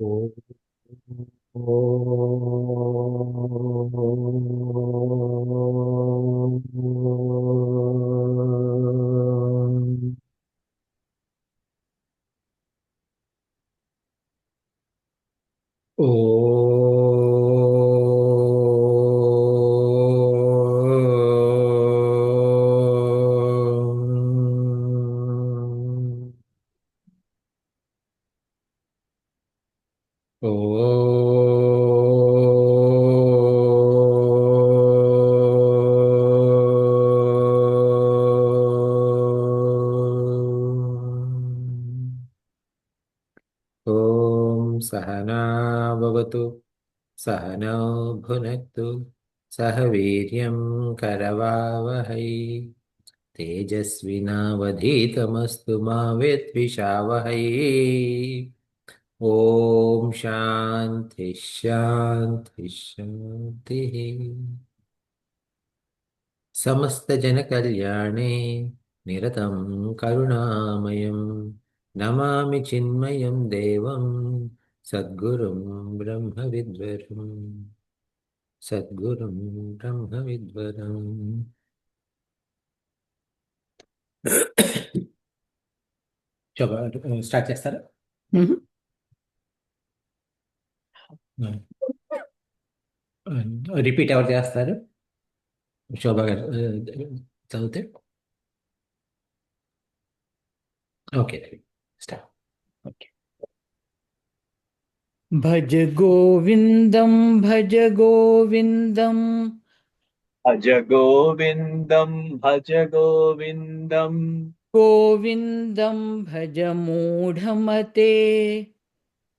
ఓం सहना भवतु सहनौ भुनक्तु सह वीर्यं करवावहै तेजस्विनावधीतमस्तु मा विद्विषावहै। ॐ शान्ति शान्ति शान्तिः। समस्तजनकल्याणे निरतं करुणामयं नमामि चिन्मयं देवं सद्गुरुं ब्रह्मविद्वरम् सद्गुरुं ब्रह्मविद्वरम्। స్టార్ట్ చేస్తారా? రిపీట్ ఎవరు చేస్తారు? శోభ గారు చదివితే ఓకే. స్టార్ట్. ఓకే. భజ గోవిందం భజ గోవిందం భజ గోవిందం భజ గోవిందం గోవిందం భజ మూఢమతే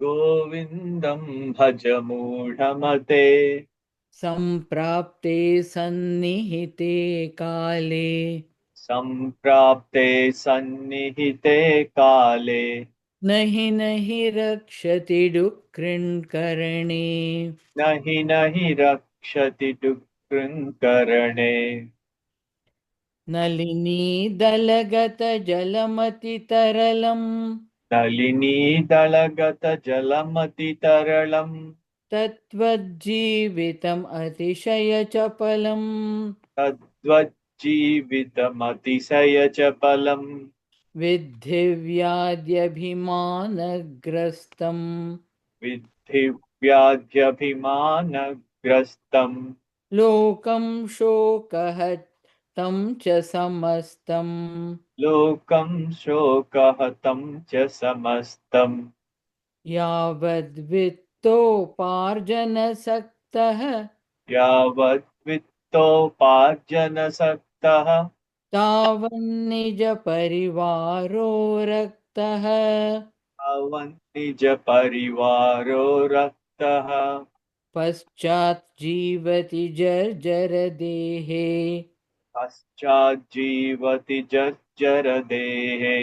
గోవిందం భజ మూఢమతే సంప్రాప్తే సన్నిహితే కాలే సంప్రాప్తే సన్నిహితే కాలే నహి నహి రక్షతి డుక్రిణ్కరణే నహి నహి రక్షతి డుక్కృంకరణే నళినీ దళగత జలమతి తరళం నళినీ దళగత జలమతి తరళం తత్వజ్జీవితం అతిశయ చపలం తద్వజ్జీవితమతిశయ చపలం విద్ధి వ్యాధ్యభిమానగ్రస్తం విద్ధి వ్యాధ్యభిమానగ్రస్తం లోకం శోకహతం చ సమస్తం లోకం శోకహతం చ సమస్తం యావద్విత్తోపార్జనసక్తః యావద్విత్తోపార్జనసక్తః తావన్నిజ పరివారో రక్తః నిజ పరివారో రక్తః పశ్చాత్ జీవతి జర్జరదేహే పశ్చాజ్జీవతి జర్జరదేహే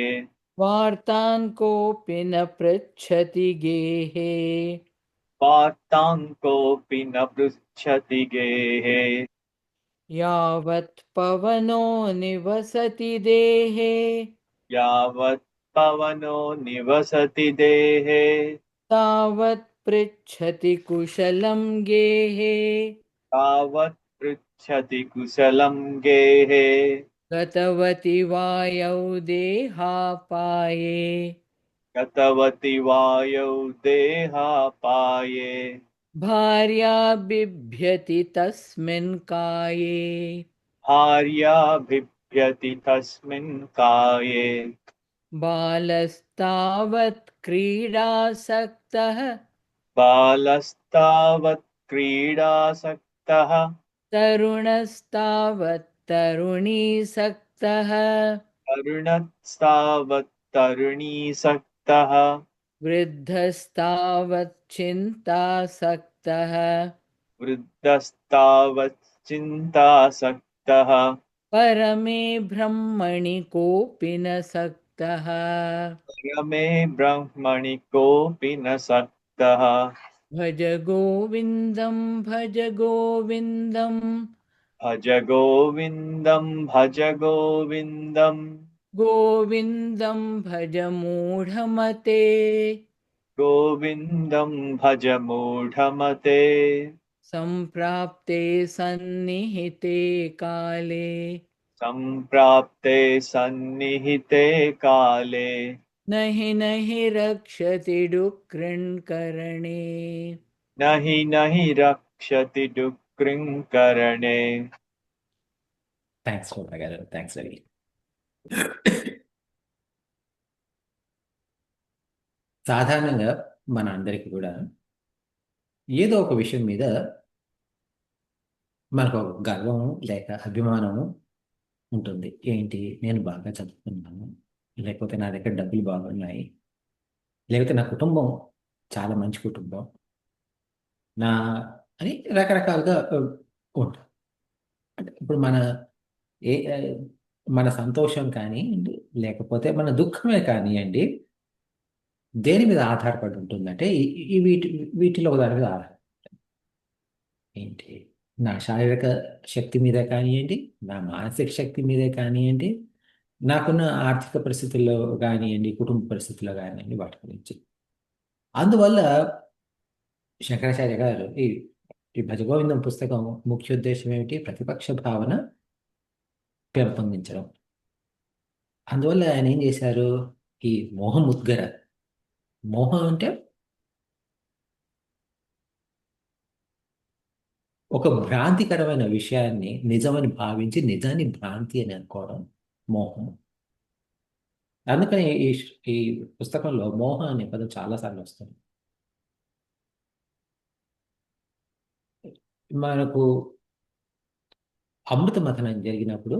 వార్తాన్ కోపి న పృచ్ఛతి గేహే వార్తాం కోపి న పృచ్ఛతి గేహే యావత్ పవనో నివసతి దేహే యావత్ పవనో నివసతి దేహే తావత్ పృచ్ఛతి కుశలం గేహే తావత్ పృచ్ఛతి కుశలం గేహే గతవతి వాయౌ దేహాపాయే గతవతి వాయౌ దేహాపాయే భార్యా బిభ్యతి తస్మిన్ కాయే భార్యా బిభ్యతి తస్మిన్ కాయే బాలస్తావత్ క్రీడాసక్తః బాలస్తావత్ క్రీడాసక్తః తరుణస్తావత్ తరుణీసక్తః తరుణస్తావత్ తరుణీసక్తః వృద్ధస్తావత్ చింతాసక్తః వృద్ధస్తావత్ చింతాసక్తః పరమే బ్రహ్మణి కోపి న సక్తః పరమే బ్రహ్మణి కోపి న సక్తః భజ గోవిందం భజ గోవిందం భజ గోవిందం భజ గోవిందం గోవిందం భజ మూఢమతే गोविन्दं भज मूढमते सम्प्राप्ते सन्निहिते काले सम्प्राप्ते सन्निहिते काले नहि रक्षति डुक्कृङ्करणे न हि रक्षति डुक्कृङ्करणे థ్యాంక్స్ శోభా గారు, థ్యాంక్స్ రవి. సాధారణంగా మన అందరికీ కూడా ఏదో ఒక విషయం మీద మనకు ఒక గర్వం లేక అభిమానము ఉంటుంది. ఏంటి, నేను బాగా చదువుకున్నాను, లేకపోతే నా దగ్గర డబ్బులు బాగున్నాయి, లేకపోతే నా కుటుంబం చాలా మంచి కుటుంబం, నా అని రకరకాలుగా ఉంటాం. అంటే ఇప్పుడు మన సంతోషం కానివ్వండి, లేకపోతే మన దుఃఖమే కానివ్వండి, దేని మీద ఆధారపడి ఉంటుందంటే వీటిలో దాని మీద ఆధారపడి ఏంటి, నా శారీరక శక్తి మీద కానివ్వండి, నా మానసిక శక్తి మీదే కానివ్వండి, నాకున్న ఆర్థిక పరిస్థితుల్లో కానివ్వండి, కుటుంబ పరిస్థితుల్లో కానివ్వండి, వాటి గురించి. అందువల్ల శంకరాచార్య గారు ఈ భజగోవిందం పుస్తకం ముఖ్య ఉద్దేశం ఏమిటి? ప్రతిపక్ష భావన పెంపొందించడం. అందువల్ల ఆయన ఏం చేశారు? ఈ మోహం ఉద్గర, మోహం అంటే ఒక భ్రాంతికరమైన విషయాన్ని నిజమని భావించి నిజాన్ని భ్రాంతి అని అనుకోవడం మోహం. అందుకని ఈ పుస్తకంలో మోహం అనే పదం చాలాసార్లు వస్తుంది. మనకు అమృత మథనం జరిగినప్పుడు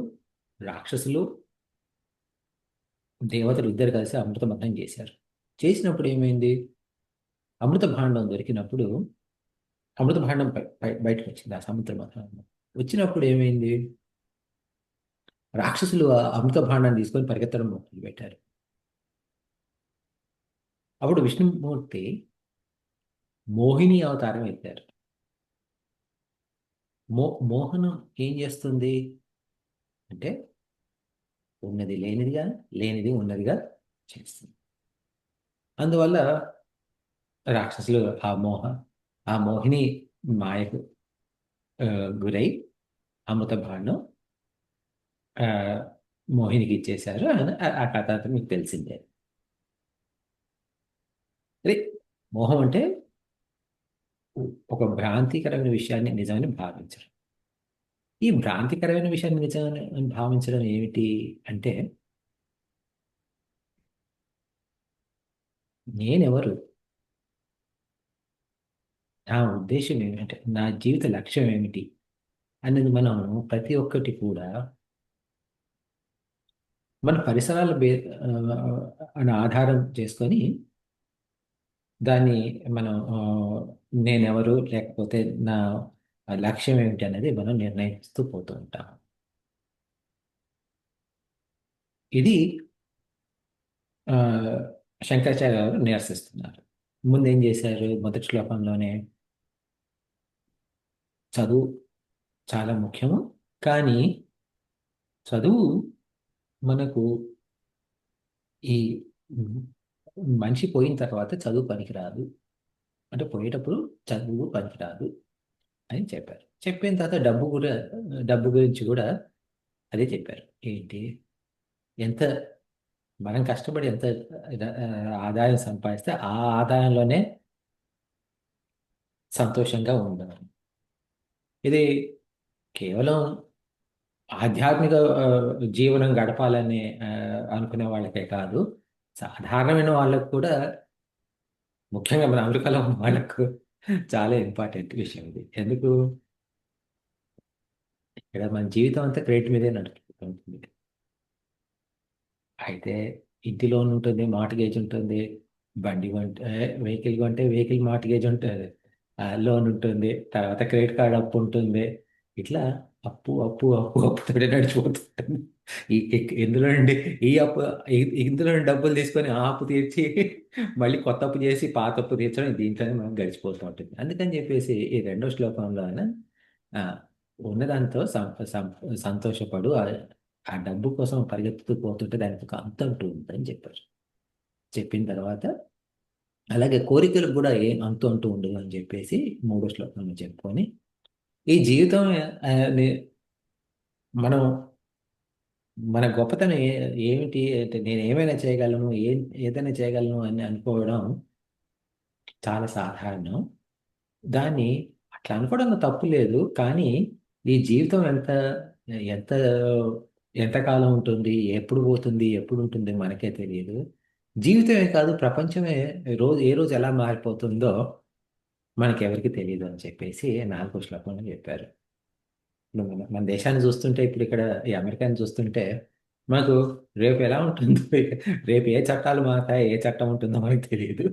రాక్షసులు దేవతలు ఇద్దరు కలిసి అమృత మథనం చేశారు. చేసినప్పుడు ఏమైంది? అమృత భాండం దొరికినప్పుడు అమృత భాండం బయటకు వచ్చింది. ఆ సముద్ర మథనంలో వచ్చినప్పుడు ఏమైంది? రాక్షసులు ఆ అమృత భాండాన్ని తీసుకొని పరిగెత్తడం మొదలు పెట్టారు. అప్పుడు విష్ణుమూర్తి మోహిని అవతారం ఎత్తారు. మోహనం ఏం చేస్తుంది అంటే ఉన్నది లేనిదిగా, లేనిది ఉన్నదిగా చేస్తుంది. అందువల్ల రాక్షసులు ఆ మోహిని మాయకు గురై అమృత భాండం మోహినికి ఇచ్చేశారు. ఆ కథ అంతా మీకు తెలిసిందే. మోహం అంటే ఒక భ్రాంతికరమైన విషయాన్ని నిజమని భావించడం. ఈ భ్రాంతికరమైన విషయాన్ని నిజమని భావించడం ఏమిటి అంటే, నేనెవరు, నా ఉద్దేశం ఏమిటంటే, నా జీవిత లక్ష్యం ఏమిటి అనేది మనం ప్రతి ఒక్కటి కూడా మన పరిసరాల అని ఆధారం చేసుకొని దాన్ని మనం నేనెవరు, లేకపోతే నా లక్ష్యం ఏమిటి అనేది మనం నిర్ణయిస్తూ పోతూ ఉంటాం. ఇది శంకరాచార్య గారు నిరసిస్తున్నారు. ముందు ఏం చేశారు? మొదటి శ్లోకంలోనే చదువు చాలా ముఖ్యము, కానీ చదువు మనకు ఈ మనిషి పోయిన తర్వాత చదువు పనికిరాదు, అంటే పోయేటప్పుడు చదువు పనికిరాదు అని చెప్పారు. చెప్పిన తర్వాత డబ్బు గురించి కూడా అదే చెప్పారు. ఏంటి, ఎంత మనం కష్టపడి ఎంత ఆదాయం సంపాదిస్తే ఆ ఆదాయంలోనే సంతోషంగా ఉండడం. ఇది కేవలం ఆధ్యాత్మిక జీవనం గడపాలని అనుకునే వాళ్ళకే కాదు, సాధారణమైన వాళ్ళకు కూడా, ముఖ్యంగా మన అమెరికాలో ఉన్న వాళ్ళకు చాలా ఇంపార్టెంట్ విషయం ఇది. ఎందుకు? ఇక్కడ మన జీవితం అంతా క్రెడిట్ మీదే నడుపుతుంటుంది. అయితే ఇంటి లోన్ ఉంటుంది, మార్ట్గేజ్ ఉంటుంది, బండి కొంటే వెహికల్ కొంటే వెహికల్ మార్ట్గేజ్ ఉంటుంది, లోన్ ఉంటుంది, తర్వాత క్రెడిట్ కార్డ్ అప్పు ఉంటుంది. ఇట్లా అప్పుతోనే నడిచిపోతుంటుంది. ఇందులో నుండి ఇందులో నుండి డబ్బులు తీసుకొని ఆ అప్పు తీర్చి మళ్ళీ కొత్త అప్పు చేసి పాత అప్పు తీర్చడం, దీంట్లోనే మనం గడిచిపోతూ ఉంటుంది. అందుకని చెప్పేసి ఈ రెండో శ్లోకంలో ఉన్నదాంతో సంతోషపడు, ఆ డబ్బు కోసం పరిగెత్తుతూ పోతుంటే దానికి ఒక అంతం ఉంటుందని చెప్పారు. చెప్పిన తర్వాత అలాగే కోరికలకు కూడా ఏం అంతు అంటూ ఉండదు అని చెప్పేసి 3వ శ్లోకంలో చెప్పుకొని ఈ జీవితం మనం మన గొప్పతనం ఏమిటి అంటే నేను ఏమైనా చేయగలను ఏదైనా చేయగలను అని అనుకోవడం చాలా సాధారణం. దాన్ని అట్లా అనుకోవడంలో తప్పు లేదు. కానీ ఈ జీవితం ఎంత ఎంతకాలం ఉంటుంది, ఎప్పుడు పోతుంది, ఎప్పుడు ఉంటుంది మనకే తెలియదు. జీవితమే కాదు, ప్రపంచమే ఏ రోజు ఎలా మారిపోతుందో మనకెవరికి తెలియదు అని చెప్పేసి 4వ శ్లోకంలో చెప్పారు. ఇప్పుడు మన దేశాన్ని చూస్తుంటే, ఇప్పుడు ఇక్కడ ఈ అమెరికాని చూస్తుంటే మనకు రేపు ఎలా ఉంటుందో, రేపు ఏ చట్టాలు మారుతాయి, ఏ చట్టం ఉంటుందో మనకు తెలియదు.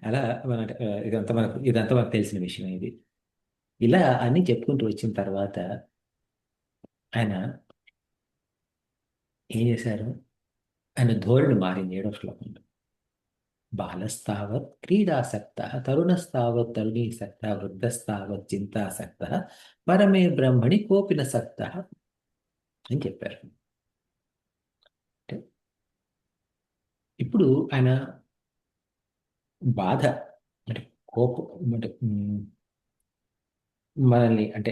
అలా మన ఇదంతా మనకు తెలిసిన విషయం ఇది. ఇలా అన్ని చెప్పుకుంటూ వచ్చిన తర్వాత ఆయన ఏం చేశారు? ఆయన ధోరణి మారింది 7వ శ్లోకంలో. బాలస్తావత్ క్రీడాసక్త, తరుణస్తావత్ తరుణీసక్త, వృద్ధస్తావత్ చింతాసక్త, పరమే బ్రహ్మణి కోపిన సక్త అని చెప్పారు. అంటే ఇప్పుడు ఆయన బాధ అంటే కోపం అంటే మనల్ని అంటే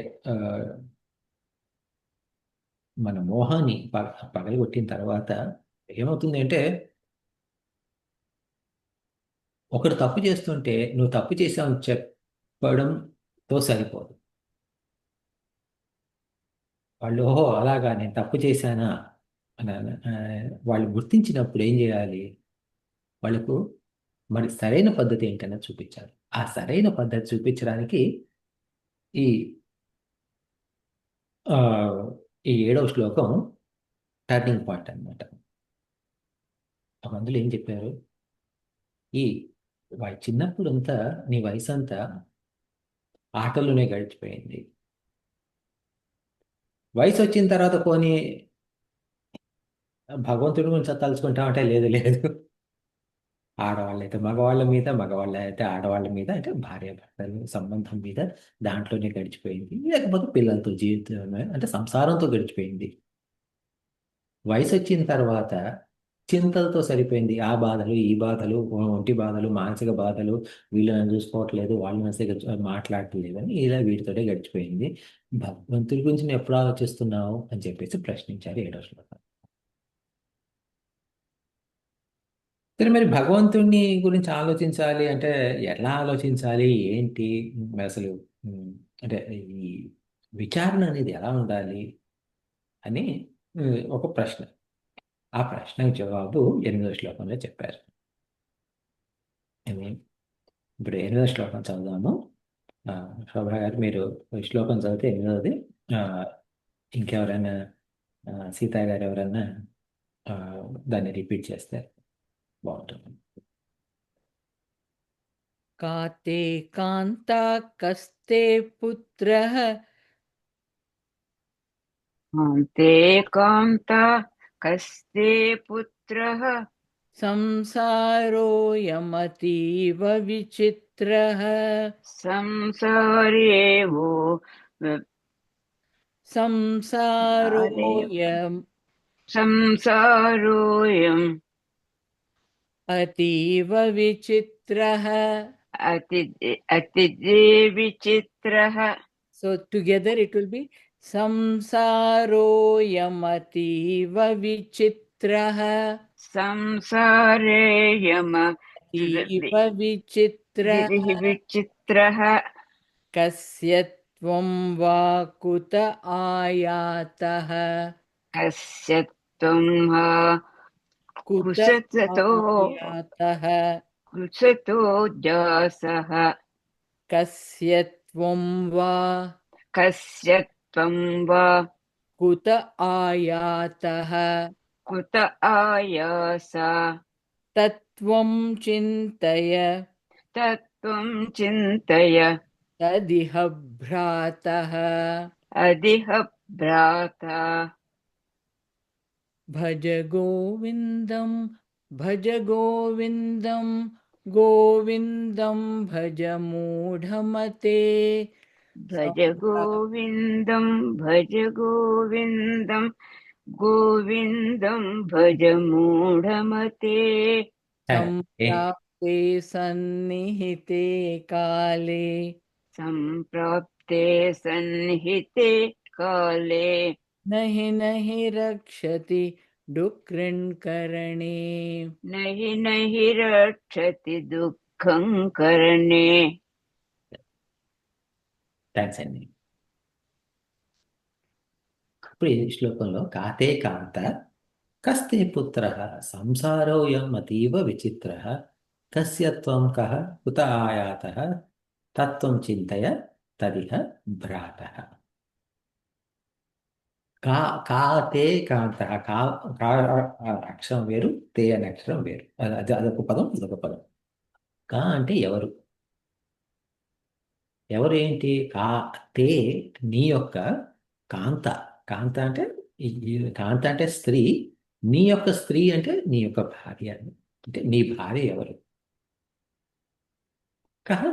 మన మోహాన్ని పగలగొట్టిన తర్వాత ఏమవుతుంది అంటే, ఒకడు తప్పు చేస్తుంటే నువ్వు తప్పు చేసావు చెప్పడంతో సరిపోదు. వాళ్ళు ఓహో అలాగా నేను తప్పు చేశానా అని వాళ్ళు గుర్తించినప్పుడు ఏం చేయాలి? వాళ్ళకు మరి సరైన పద్ధతి ఏంటనేది చూపించాలి. ఆ సరైన పద్ధతి చూపించడానికి ఈ ఆ, ఈ 7వ శ్లోకం టర్నింగ్ పాయింట్ అన్నమాట. అందులో ఏం చెప్పారు? ఈ చిన్నప్పుడు అంతా నీ వయసు అంతా ఆటల్లోనే గడిచిపోయింది. వయసు వచ్చిన తర్వాత పోనీ భగవంతుడి గురించి తలుచుకుంటామంటే లేదు లేదు. ఆడవాళ్ళైతే మగవాళ్ళ మీద, మగవాళ్ళైతే ఆడవాళ్ళ మీద, అంటే భార్యాభర్తల సంబంధం మీద దాంట్లోనే గడిచిపోయింది. లేకపోతే పిల్లలతో జీవితం అంటే సంసారంతో గడిచిపోయింది. వయసు వచ్చిన తర్వాత చింతలతో సరిపోయింది. ఆ బాధలు, ఈ బాధలు, ఒంటి బాధలు, మానసిక బాధలు, వీళ్ళు నన్ను చూసుకోవట్లేదు, వాళ్ళు నన్ను మాట్లాడట్లేదు అని ఇలా వీటితోనే గడిచిపోయింది. భగవంతుడి గురించి నువ్వు ఎప్పుడు ఆలోచిస్తున్నావు అని చెప్పేసి ప్రశ్నించారు 7వ శ్లోకం. సరే, మరి భగవంతుడిని గురించి ఆలోచించాలి అంటే ఎలా ఆలోచించాలి, ఏంటి అసలు? అంటే ఈ విచారణ అనేది ఎలా ఉండాలి అని ఒక ప్రశ్న. ఆ ప్రశ్నకు జవాబు 8వ శ్లోకంలో చెప్పారు. ఇప్పుడు 8వ శ్లోకం చదువుదాము. శోభా గారు మీరు ఈ శ్లోకం చదివితే 8వది, ఇంకెవరైనా సీతా గారు ఎవరైనా దాన్ని రిపీట్ చేస్తే బాగుంటుంది. కాతే కాంతా కస్తే పుత్రః కాంతే కాంతా కస్తే పుత్రః సంసారోऽయమతీవ విచిత్రః సంసారేవో సంసారోయం అతీవ విచిత్రః. అతి విచిత్రః. So together it will be సంసారోऽయమతీవ విచిత్రః. సంసారేయమతీవ విచిత్రః. కస్య త్వం వా కుత ఆయాతః. కస్య త్వం వా కుతతో జాసః. కస్య త్వం వా కుత ఆయాతః. తత్వం చింతయ తదిహ భ్రాతః. భజ గోవిందం గోవిందం భజ మూఢమతే. భజ గోవిందం భజ మూఢమతే. ते सन्निहिते काले सम्प्राप्ते सन्निहिते काले नहि रक्षति डुक्रिण्करणे नहि रक्षति दुःखं करणे. థ్యాంక్స్ అండి. ఇప్పుడు ఈ శ్లోకంలో కాతే కాంత కస్తే పుత్ర సంసారోయం అతీవ విచిత్ర కస్య త్వం కః కుత ఆయాతః తత్వం చింతయ తదిహ భ్రాతః. కా కాతే కాంత కా కా అక్షరం వేరు, తే అనే అక్షరం వేరు. అదొక పదం, ఇదొక పదం. కా అంటే ఎవరు, ఎవరు ఏంటి? కా తే నీ యొక్క కాంత. కాంత అంటే కాంత అంటే స్త్రీ. నీ యొక్క స్త్రీ అంటే నీ యొక్క భార్య. అంటే నీ భార్య ఎవరు? కహ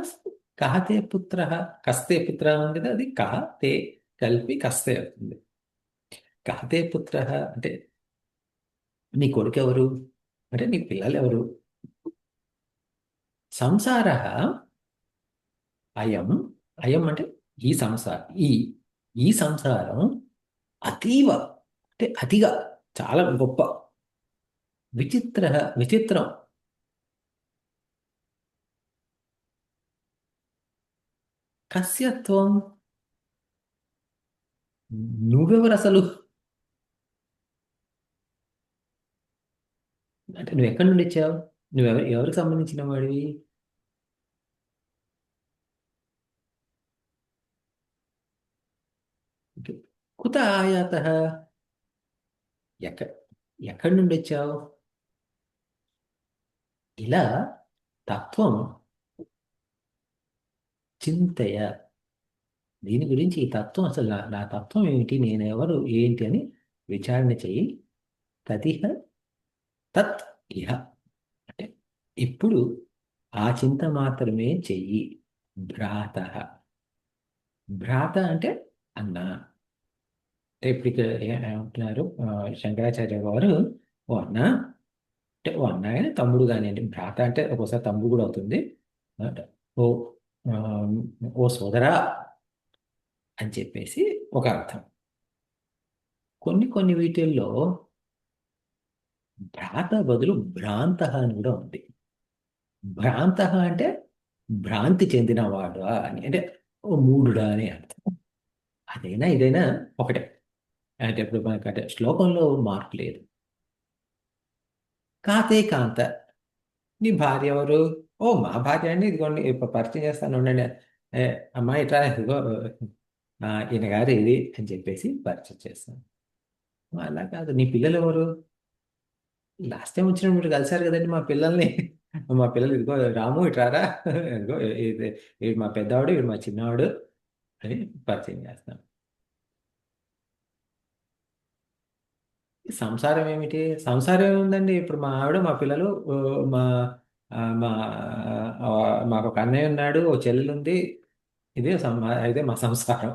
కహతే పుత్ర, కస్తే పుత్ర ఉంది కదా, అది కహ తే కలిపి కస్తే అవుతుంది. కహతే పుత్ర అంటే నీ కొడుకు ఎవరు, అంటే నీ పిల్లలు ఎవరు? సంసార అయం, అయం అంటే ఈ సంసారం, ఈ సంసారం అతీవ అంటే అతిగా, చాలా గొప్ప. విచిత్ర విచిత్రం. కస్యత్వం, నువ్వెవరు అసలు? అంటే నువ్వు ఎక్కడి నుండి వచ్చావు? ఎవరికి సంబంధించిన వాడివి? కుత ఆయాత, ఎక్క ఎక్కడి నుండి వచ్చావు? ఇలా తత్వం చింతయ, దీని గురించి ఈ తత్వం అసలు నా తత్వం ఏమిటి, నేను ఎవరు ఏంటి అని విచారణ చెయ్యి. తదిహ తత్ ఇహ అంటే ఇప్పుడు ఆ చింత మాత్రమే చెయ్యి. భ్రాత, భ్రాత అంటే అన్న. అంటే ఇప్పుడు ఇక్కడ ఏమంటున్నారు శంకరాచార్య గారు? ఓ అన్న అంటే ఓ అన్న కానీ తమ్ముడు కానీ అండి. భ్రాత అంటే ఒక్కోసారి తమ్ముడు కూడా అవుతుంది. అంటే ఓ ఆ, ఓ సోదరా అని చెప్పేసి ఒక అర్థం. కొన్ని వీటిల్లో భ్రాత బదులు భ్రాంత అని కూడా ఉంది. భ్రాంత అంటే భ్రాంతి చెందినవాడు అని, అంటే ఓ మూఢుడా అని అర్థం. అదైనా ఇదైనా ఒకటే. అంటే ఇప్పుడు మనకంటే శ్లోకంలో మార్పు లేదు. కాతే కాంత, నీ భార్య ఎవరు? ఓ మా భార్య అండి, ఇదిగోండి పరిచయం చేస్తాను ఉండండి. ఏ, అమ్మాయి ఇట్లా ఇదిగో ఈయన గారు ఇది అని చెప్పేసి పరిచయం చేస్తాను. అలా కాదు. నీ పిల్లలు ఎవరు? లాస్ట్ టైం వచ్చినప్పుడు మీరు కలిసారు కదండి మా పిల్లల్ని. మా పిల్లలు ఇదిగో రాము ఇట్రారా, ఇదిగో ఇది మా పెద్దవాడు, ఇది మా చిన్నవాడు అని పరిచయం చేస్తాం. ఈ సంసారం ఏమిటి? సంసారం ఏముందండి? ఇప్పుడు మా ఆవిడ, మా పిల్లలు, మా మా మాకు ఒక అన్నయ్య ఉన్నాడు, ఓ చెల్లెలు ఉంది. ఇదే మా సంసారం.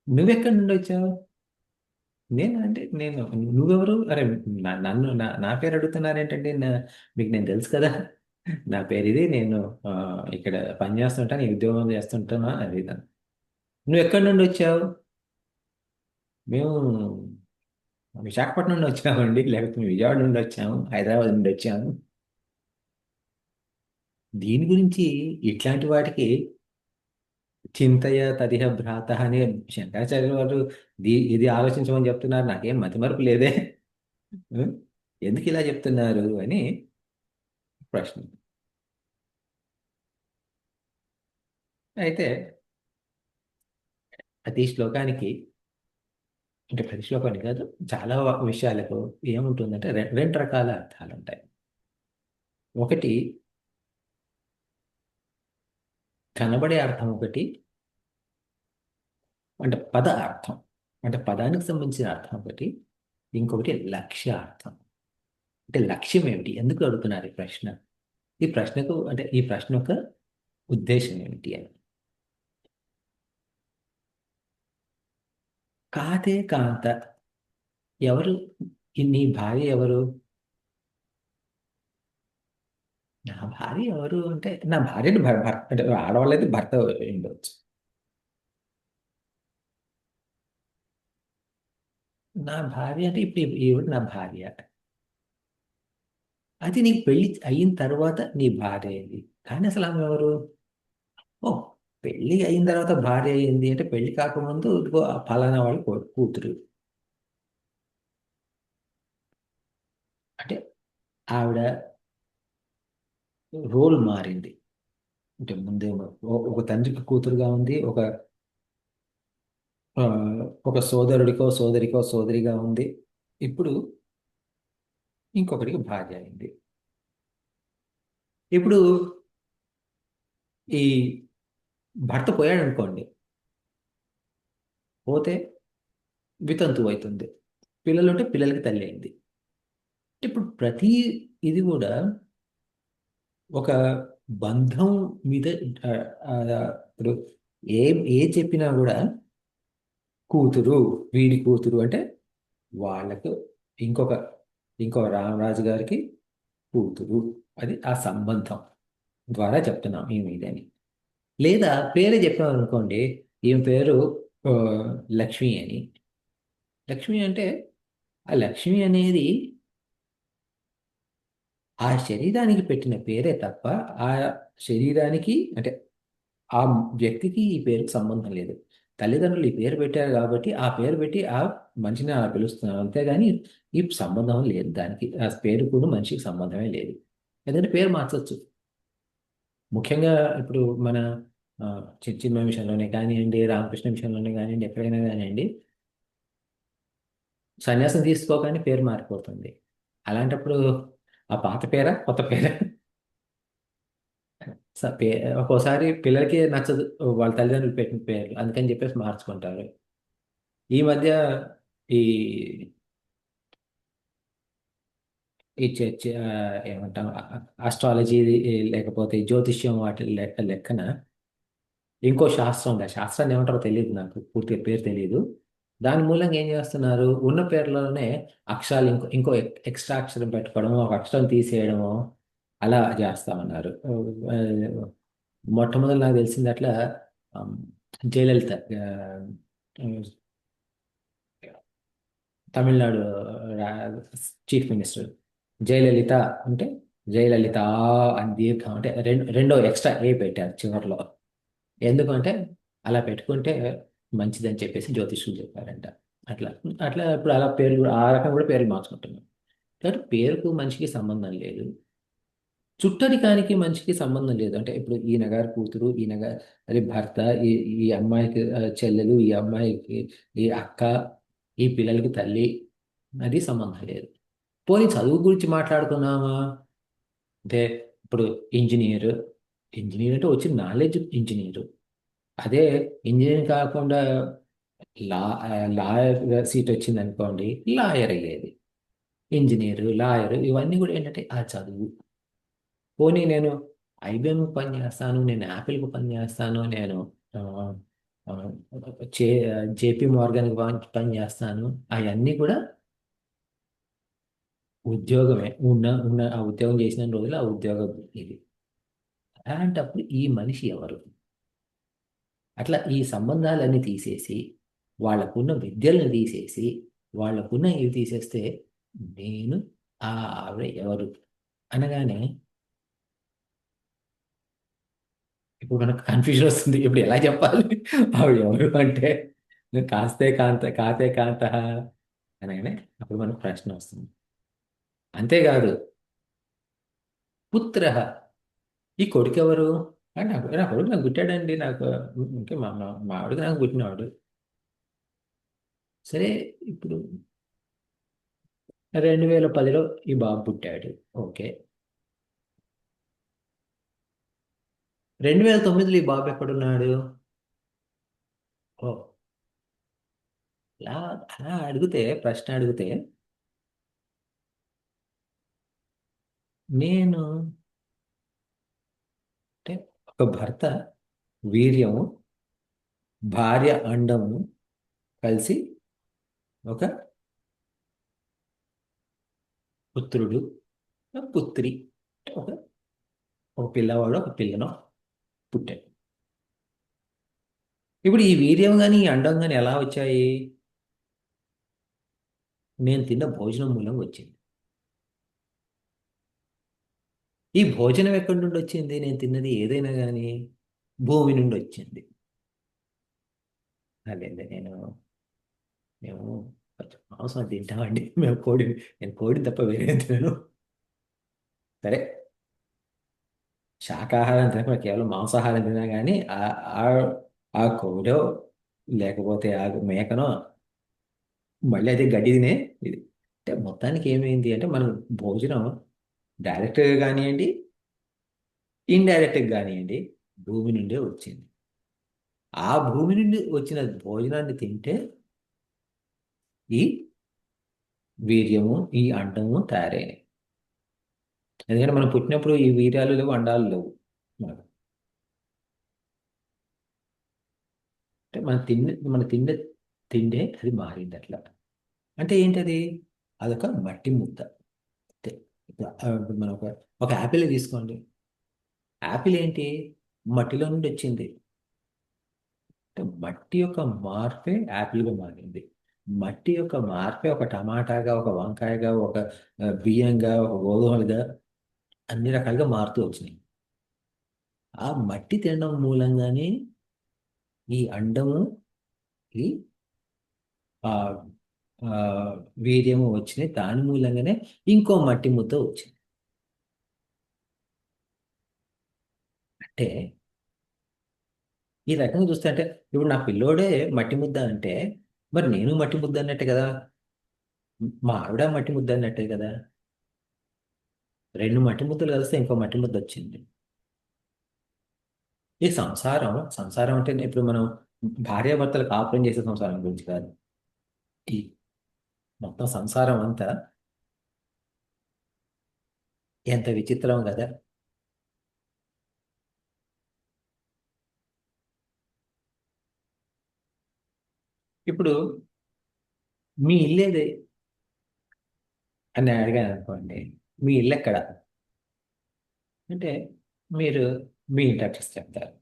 నువ్వెక్కడి నుండి వచ్చావు? నేను నువ్వెవరు? అరే నన్ను నా పేరు అడుగుతున్నారేంటండి? మీకు నేను తెలుసు కదా, నా పేరు ఇది, నేను ఇక్కడ పని చేస్తుంటాను, ఈ ఉద్యోగం చేస్తుంటాను అది ఇది అని. నువ్వు ఎక్కడి నుండి వచ్చావు? మేము విశాఖపట్నం నుండి వచ్చామండి, లేకపోతే మేము విజయవాడ నుండి వచ్చాము, హైదరాబాద్ నుండి వచ్చాము. దీని గురించి ఇట్లాంటి వాటికి చింతయ తదిహ భ్రాత అని శంకరాచార్య వారు ఇది ఆలోచించమని చెప్తున్నారు. నాకేం మతిమరుపు లేదే, ఉం? ఎందుకు ఇలా చెప్తున్నారు అని ప్రశ్న. అయితే ప్రతి శ్లోకానికి, అంటే ప్రతి శ్లోకానికి కాదు, చాలా విషయాలకు ఏముంటుందంటే రెండు రకాల అర్థాలు ఉంటాయి. ఒకటి కనబడే అర్థం, ఒకటి అంటే పద అర్థం, అంటే పదానికి సంబంధించిన అర్థం ఒకటి, ఇంకొకటి లక్ష్య అర్థం. అంటే లక్ష్యం ఏమిటి, ఎందుకు అడుగుతున్నారు ఈ ప్రశ్న, ఈ ప్రశ్నకు అంటే ఈ ప్రశ్న యొక్క ఉద్దేశం ఏమిటి అని. కాతే కాంత, ఎవరు నీ భార్య ఎవరు? నా భార్య ఎవరు అంటే నా భార్యని భర్త అంటే ఆడవాళ్ళైతే భర్త ఉండవచ్చు. నా భార్య అంటే ఇప్పుడు ఈవిడ నా భార్య. అది నీకు పెళ్లి అయిన తర్వాత నీ భార్య అయింది. కానీ అసలు ఆమె ఎవరు? ఓ, పెళ్లి అయిన తర్వాత భార్య అయింది అంటే పెళ్లి కాకముందు ఇదిగో ఆ ఫలానా వాళ్ళ కూతురు. అంటే ఆవిడ రోల్ మారింది. అంటే ముందేమో ఒక తండ్రికి కూతురుగా ఉంది, ఆ, ఒక సోదరుడికో సోదరికో సోదరిగా ఉంది. ఇప్పుడు ఇంకొకరికి భార్య అయింది. ఇప్పుడు ఈ భర్త పోయాడు అనుకోండి, పోతే వితంతు అవుతుంది. పిల్లలు ఉంటే పిల్లలకి తల్లి అయింది. ఇప్పుడు ప్రతి ఇది కూడా ఒక బంధం మీద ఆ, ఆ, ఇప్పుడు ఏ ఏ చెప్పినా కూడా కూతురు, వీడి కూతురు అంటే వాళ్ళకు ఇంకొక ఇంకో రామరాజు గారికి కూతురు. అది ఆ సంబంధం ద్వారా చెప్తున్నాం ఈ మీదని. లేదా పేరే చెప్పాం అనుకోండి, ఈమె పేరు ఆ, లక్ష్మి అని. లక్ష్మి అంటే ఆ లక్ష్మి అనేది ఆ శరీరానికి పెట్టిన పేరే తప్ప ఆ శరీరానికి అంటే ఆ వ్యక్తికి ఈ పేరుకి సంబంధం లేదు. తల్లిదండ్రులు ఈ పేరు పెట్టారు కాబట్టి ఆ పేరు పెట్టి ఆ మనిషిని అలా పిలుస్తున్నారు, అంతేగాని ఈ సంబంధం లేదు. దానికి ఆ పేరు కూడా మనిషికి సంబంధమే లేదు. ఎందుకంటే పేరు మార్చొచ్చు. ముఖ్యంగా ఇప్పుడు మన ఆ, చిన్మయ విషయంలోనే కానివ్వండి, రామకృష్ణ విషయంలోనే కానివ్వండి, ఎక్కడైనా కానివ్వండి, సన్యాసం తీసుకోగానే పేరు మారిపోతుంది. అలాంటప్పుడు ఆ పాత పేరా కొత్త పేరా? ఒక్కోసారి పిల్లలకి నచ్చదు వాళ్ళ తల్లిదండ్రులు పెట్టిన పేర్లు, అందుకని చెప్పేసి మార్చుకుంటారు. ఈ మధ్య ఈ ఈ చర్చ ఏమంటాం, ఆస్ట్రాలజీ లేకపోతే జ్యోతిష్యం వాటి లెక్కన ఇంకో శాస్త్రం ఉంది. ఆ శాస్త్రాన్ని ఏమంటారో తెలియదు, నాకు పూర్తిగా పేరు తెలియదు. దాని మూలంగా ఏం చేస్తున్నారు, ఉన్న పేర్లలోనే అక్షరాలు ఇంకో ఎక్స్ట్రా అక్షరం పెట్టుకోవడము, ఒక అక్షరం తీసేయడము, అలా చేస్తామన్నారు. మొట్టమొదటి నాకు తెలిసింది అట్లా ఆమ్, జయలలిత, ఆ, తమిళనాడు చీఫ్ మినిస్టర్ జయలలిత అంటే జయలలిత అని దీర్ఘం అంటే రెండో ఎక్స్ట్రా ఏ పెట్టారు చివరిలో. ఎందుకంటే అలా పెట్టుకుంటే మంచిదని చెప్పేసి జ్యోతిష్యులు చెప్పారంట. అట్లా అట్లా ఇప్పుడు అలా పేర్లు ఆ రకం కూడా పేర్లు మార్చుకుంటున్నాం. కాబట్టి పేరుకు మనిషికి సంబంధం లేదు, చుట్టరికానికి మనిషికి సంబంధం లేదు. అంటే ఇప్పుడు ఈయన గారి కూతురు, ఈయన గారి అది భర్త, ఈ ఈ అమ్మాయికి చెల్లెలు, ఈ అమ్మాయికి ఈ అక్క, ఈ పిల్లలకి తల్లి, అది సంబంధం లేదు. పోనీ చదువు గురించి మాట్లాడుకున్నామా అంటే ఇప్పుడు ఇంజనీర్, ఇంజనీర్ అంటే వచ్చిన నాలెడ్జ్ ఇంజనీరు. అదే ఇంజనీర్ కాకుండా లా లాయర్ సీట్ వచ్చింది అనుకోండి, లాయర్ అయ్యేది. ఇంజనీరు, లాయర్ ఇవన్నీ కూడా ఏంటంటే ఆ చదువు. పోనీ నేను ఐబిఎం పని చేస్తాను, నేను యాపిల్కి పని చేస్తాను, నేను ఆ, ఆ, చే జేపీ మార్గన్కి పని చేస్తాను, అవన్నీ కూడా ఉద్యోగమే. ఉన్న ఆ ఉద్యోగం చేసిన రోజులు ఆ ఉద్యోగం ఇది. అలాంటప్పుడు ఈ మనిషి ఎవరు? అట్లా ఈ సంబంధాలన్నీ తీసేసి, వాళ్ళకున్న విద్యలను తీసేసి, వాళ్ళకున్న ఇవి తీసేస్తే నేను ఆ ఆవిడ ఎవరు అనగానే ఇప్పుడు మనకు కన్ఫ్యూజన్ వస్తుంది. ఇప్పుడు ఎలా చెప్పాలి ఆవిడ ఎవరు అంటే, నువ్వు కాతే కాంత అనగానే అప్పుడు మనకు ప్రశ్న వస్తుంది. అంతేకాదు, పుత్ర, ఈ కొడుకు ఎవరు అంటే నా కొడుకు నాకు పుట్టాడండి, నాకు ఇంకా మా ఆవిడకి నాకు పుట్టినవాడు. సరే, ఇప్పుడు 2010లో ఈ బాబు పుట్టాడు. ఓకే, 2009లో ఈ బాబు ఎక్కడున్నాడు? ఓ, అలా అలా అడిగితే, ప్రశ్న అడిగితే నేను అంటే ఒక భర్త వీర్యము, భార్య అండము కలిసి ఒక పుత్రుడు, ఒక పుత్రి, ఒక ఒక పిల్లవాడు ఒక పిల్లను పుట్టాడు. ఇప్పుడు ఈ వీర్యం కానీ ఈ అండం కానీ ఎలా వచ్చాయి? నేను తిన్న భోజనం మూలంగా వచ్చింది. ఈ భోజనం ఎక్కడి నుండి వచ్చింది? నేను తిన్నది ఏదైనా కానీ భూమి నుండి వచ్చింది. అదే మేము కొంచెం మాంసం తింటామండి. నేను కోడిని తప్ప వేరే తినను. సరే, శాకాహారం తినకుండా కేవలం మాంసాహారం తినా కానీ ఆ ఆ కోడో లేకపోతే ఆ మేకనో మళ్ళీ అదే గడ్డి తినే ఇది. అంటే మొత్తానికి ఏమైంది అంటే మనం భోజనం డైరెక్ట్గా కానివ్వండి, ఇండైరెక్ట్గా కానివ్వండి, భూమి నుండే వచ్చింది. ఆ భూమి నుండి వచ్చిన భోజనాన్ని తింటే ఈ వీర్యము ఈ అండము తయారైనవి. ఎందుకంటే మనం పుట్టినప్పుడు ఈ వీర్యాలు లేవు, అండాలు లేవు మనకు. అంటే మన తిండే అది మారింది అట్లా. అంటే ఏంటది? అదొక మట్టి ముద్ద. అంతే. ఇప్పుడు మనం ఒక యాపిల్ తీసుకోండి. యాపిల్ ఏంటి? మట్టిలో నుండి వచ్చింది. అంటే మట్టి యొక్క మార్పే యాపిల్గా మారింది. మట్టి యొక్క మార్పే ఒక టమాటాగా, ఒక వంకాయగా, ఒక బియ్యంగా, ఒక గోధుమలుగా అన్ని రకాలుగా మారుతూ వచ్చినాయి. ఆ మట్టి తినడం మూలంగానే ఈ అండము ఈ ఆ ఆ, వీర్యము వచ్చినాయి. దాని మూలంగానే ఇంకో మట్టి ముద్ద వచ్చింది. అంటే ఈ రకంగా చూస్తే అంటే ఇప్పుడు నా పిల్లోడే మట్టి ముద్ద అంటే మరి నేను మట్టి ముద్ద అన్నట్టే కదా, మా ఆవిడ మట్టి ముద్ద అన్నట్టే కదా. రెండు మట్టి ముద్దలు కలిస్తే ఇంకో మట్టి ముద్ద వచ్చింది. ఈ సంసారం అంటే ఇప్పుడు మనం భార్యాభర్తలు కాపురం చేసే సంసారం గురించి కాదు. ఈ మొత్తం సంసారం అంతా ఎంత విచిత్రం కదా. ఇప్పుడు మీ ఇల్లేదే అని నేను అడిగాను అనుకోండి, మీ ఇల్లు ఎక్కడ అంటే మీరు మీ ఇంటి అడ్రస్ చెప్తారు.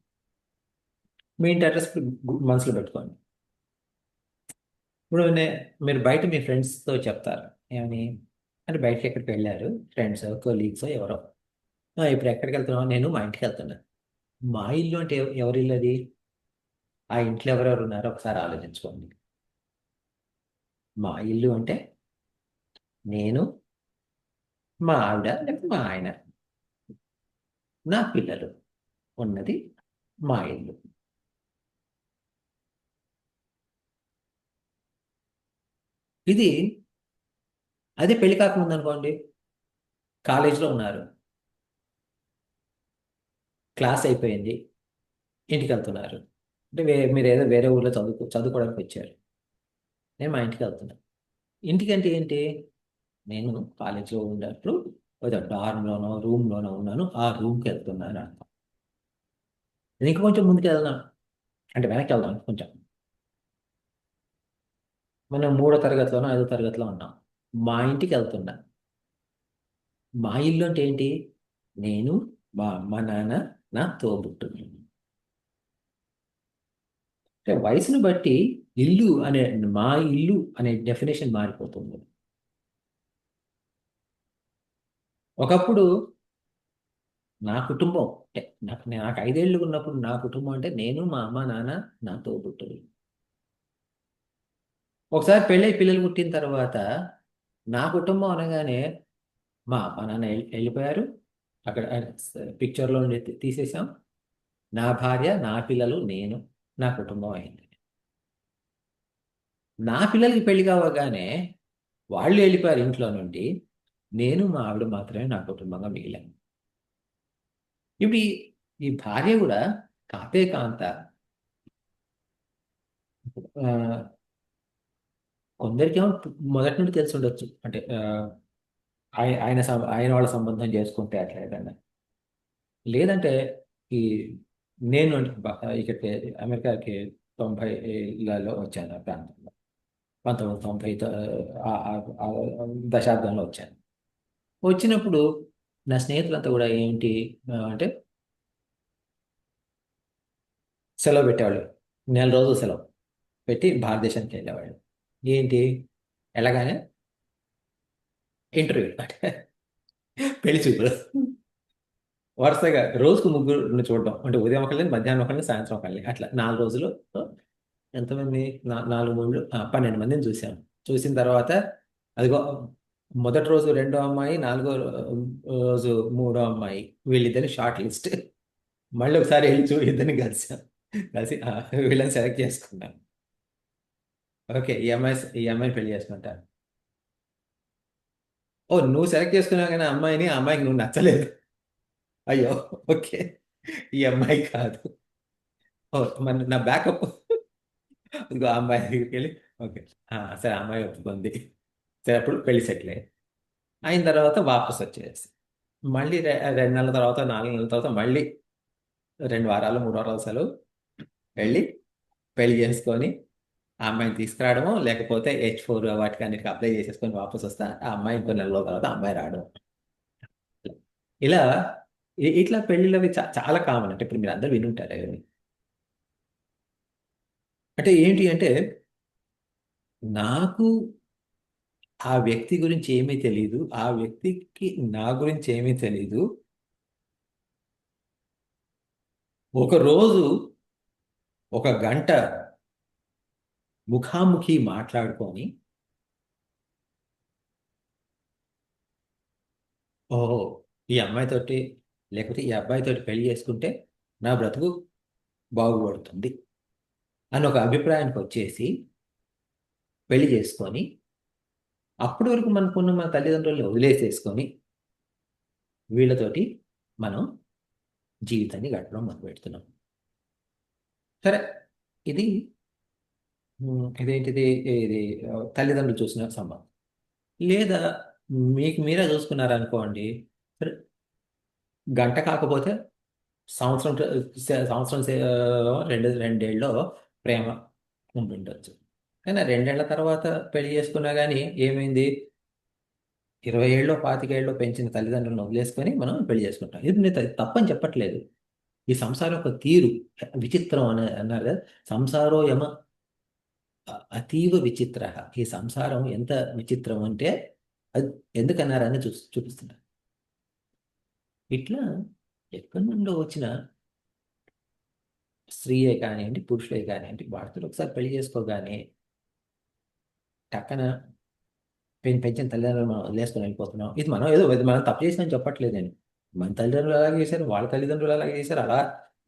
మీ ఇంటి అడ్రస్ మనసులో పెట్టుకోండి. ఇప్పుడు మీరు బయట మీ ఫ్రెండ్స్తో చెప్తారు ఏమని, అంటే బయటకి ఎక్కడికి వెళ్ళారు, ఫ్రెండ్స్ కొలీగ్స్ ఎవరో, ఇప్పుడు ఎక్కడికి వెళ్తున్నావు? నేను మా ఇంటికి వెళ్తున్నాను. మా ఇల్లు అంటే ఎవరి ఇల్లు అది? ఆ ఇంట్లో ఎవరెవరు ఉన్నారో ఒకసారి ఆలోచించుకోండి. మా ఇల్లు అంటే నేను, మా ఆవిడ, లేకపోతే మా ఆయన, నా పిల్లలు ఉన్నది మా ఇల్లు. ఇది అదే పెళ్లి కాకముందు అనుకోండి, కాలేజీలో ఉన్నారు, క్లాస్ అయిపోయింది, ఇంటికి వెళ్తున్నారు. అంటే మీరు ఏదో వేరే ఊర్లో చదువుకోవడానికి వచ్చారు. నేను మా ఇంటికి వెళ్తున్నాను. ఇంటికంటే ఏంటి? నేను కాలేజీలో ఉన్నప్పుడు ఏదో డార్మ్లోనో రూమ్లోనో ఉన్నాను, ఆ రూమ్కి వెళ్తున్నాను అర్థం. నేను ఇంకా కొంచెం ముందుకు వెళ్దాం అంటే వెనక్కి వెళ్దాం కొంచెం, మనం 3వ తరగతిలోనో 5వ తరగతిలో ఉన్నాం, మా ఇంటికి వెళ్తున్నా. మా ఇల్లు అంటే ఏంటి? నేను, మా అమ్మ నాన్న, నా తోబుట్టువులు. అంటే వయసును బట్టి ఇల్లు అనే మా ఇల్లు అనే డెఫినేషన్ మారిపోతుంది. ఒకప్పుడు నా కుటుంబం అంటే నాకు 5 ఏళ్ళు ఉన్నప్పుడు నా కుటుంబం అంటే నేను, మా అమ్మ నాన్న, నా తోబుట్టువులు. ఒకసారి పెళ్ళై పిల్లలు పుట్టిన తర్వాత నా కుటుంబం అనగానే మా అమ్మ నాన్న వెళ్ళిపోయారు, అక్కడ పిక్చర్లో నుండి తీసేసాం. నా భార్య, నా పిల్లలు, నేను, నా కుటుంబం అయింది. నా పిల్లలకి పెళ్లి కావగానే వాళ్ళు వెళ్ళిపోయారు ఇంట్లో నుండి, నేను మా ఆవిడ మాత్రమే నా కుటుంబంగా మిగిలాను. ఇప్పుడు ఈ భార్య కూడా కాపే కాంత. ఆ, కొందరికేమో మొదటి నుండి తెలిసి ఉండొచ్చు, అంటే ఆయన వాళ్ళ సంబంధం చేసుకుంటే అట్లా ఏదన్నా. లేదంటే ఈ నేను ఇక్కడికి అమెరికాకి 90లలో వచ్చాను, ఆ ప్రాంతంలో 1990 దశాబ్దంలో వచ్చాను. వచ్చినప్పుడు నా స్నేహితులంతా కూడా ఏంటి అంటే సెలవు పెట్టేవాళ్ళు. 1 నెల రోజులు సెలవు పెట్టి భారతదేశానికి వెళ్ళేవాళ్ళు. ఏంటి వెళ్ళగానే ఇంటర్వ్యూ అంటే పెళ్లి చూపులు వరుసగా రోజుకు ముగ్గురు చూడడం. అంటే ఉదయం ఒకళ్ళని, మధ్యాహ్నం ఒకళ్ళని, సాయంత్రం ఒకళ్ళని, అట్లా 4 రోజులు ఎంతమంది 4 3 12 మందిని చూసాం. చూసిన తర్వాత అదిగో మొదటి రోజు 2వ అమ్మాయి, 4వ రోజు 3వ అమ్మాయి, వీళ్ళిద్దరిని షార్ట్ లిస్ట్. మళ్ళీ ఒకసారి వెళ్ళి ఇద్దరిని కలిసి వీళ్ళని సెలెక్ట్ చేసుకున్నాను. ఓకే, ఈ అమ్మాయిని పెళ్లి చేసుకుంటాను. ఓ, నువ్వు సెలెక్ట్ చేసుకున్నావు కానీ అమ్మాయిని, ఆ అమ్మాయికి నువ్వు నచ్చలేదు. అయ్యో, ఓకే, ఈ అమ్మాయి కాదు. ఓ, మన నా బ్యాకప్ ఇదిగో ఆ అమ్మాయి దగ్గరికి వెళ్ళి ఓకే, సరే, ఆ అమ్మాయి ఒప్పుకుంది. సరే, అప్పుడు పెళ్లి సెటిల్ అయిన తర్వాత వాపస్ వచ్చేసి మళ్ళీ 2 నెలల తర్వాత, 4 నెలల తర్వాత మళ్ళీ 2 వారాలు 3 వారాలు సెలవు వెళ్ళి పెళ్లి చేసుకొని ఆ అమ్మాయిని తీసుకురావడము, లేకపోతే H4 వాటికి అన్నిటికీ అప్లై చేసేసుకొని వాపస్ వస్తా, ఆ అమ్మాయి ఇంకో 1 నెల తర్వాత ఆ అమ్మాయి రావడం. ఇలా ఇట్లా పెళ్ళిళ్ళు అవి చాలా కామన్. అంటే ఇప్పుడు మీరు అందరూ వినుంటారు అవన్నీ. అంటే ఏంటి అంటే నాకు ఆ వ్యక్తి గురించి ఏమీ తెలియదు, ఆ వ్యక్తికి నా గురించి ఏమీ తెలియదు. ఒక రోజు 1 గంట ముఖాముఖి మాట్లాడుకొని, ఓహో, ఈ అమ్మాయితోటి లేకపోతే ఈ అబ్బాయితోటి పెళ్లి చేసుకుంటే నా బ్రతుకు బాగుపడుతుంది అని ఒక అభిప్రాయానికి వచ్చేసి పెళ్లి చేసుకొని, అప్పటి వరకు మనకున్న మన తల్లిదండ్రుల్ని వదిలేసేసుకొని వీళ్ళతోటి మనం జీవితాన్ని గడపడం మొదలు పెడుతున్నాం. సరే, ఇది ఇదేంటిది, ఇది తల్లిదండ్రులు చూసిన సంబంధం. లేదా మీకు మీరే చూసుకున్నారనుకోండి. సరే, గంట కాకపోతే సంవత్సరం, సంవత్సరం 2 రెండేళ్ళలో ప్రేమ ఉంటుండొచ్చు. కానీ ఆ 2 ఏళ్ల తర్వాత పెళ్లి చేసుకున్నా కానీ ఏమైంది, 20 ఏళ్ళలో 25 ఏళ్ళలో పెంచిన తల్లిదండ్రులను వదిలేసుకొని మనం పెళ్లి చేసుకుంటాం. ఇది నేను తప్పని చెప్పట్లేదు. ఈ సంసారం ఒక తీరు విచిత్రం అని అన్నారు కదా. సంసారో యమ అతీవ విచిత్ర. ఈ సంసారం ఎంత విచిత్రం అంటే అది ఎందుకన్నారని చూపిస్తున్నారు. ఇట్లా ఎక్కడి నుండో వచ్చిన స్త్రీయే కానివ్వండి, పురుషులే కానివ్వండి, వాటితో ఒకసారి పెళ్లి చేసుకోగానే టక్కన పెంచిన తల్లిదండ్రులు మనం వదిలేసుకొని వెళ్ళిపోతున్నాం. ఇది మనం తప్పు చేసినా చెప్పట్లేదు నేను. మన తల్లిదండ్రులు అలాగే చేశారు, వాళ్ళ తల్లిదండ్రులు అలాగే చేశారు. అలా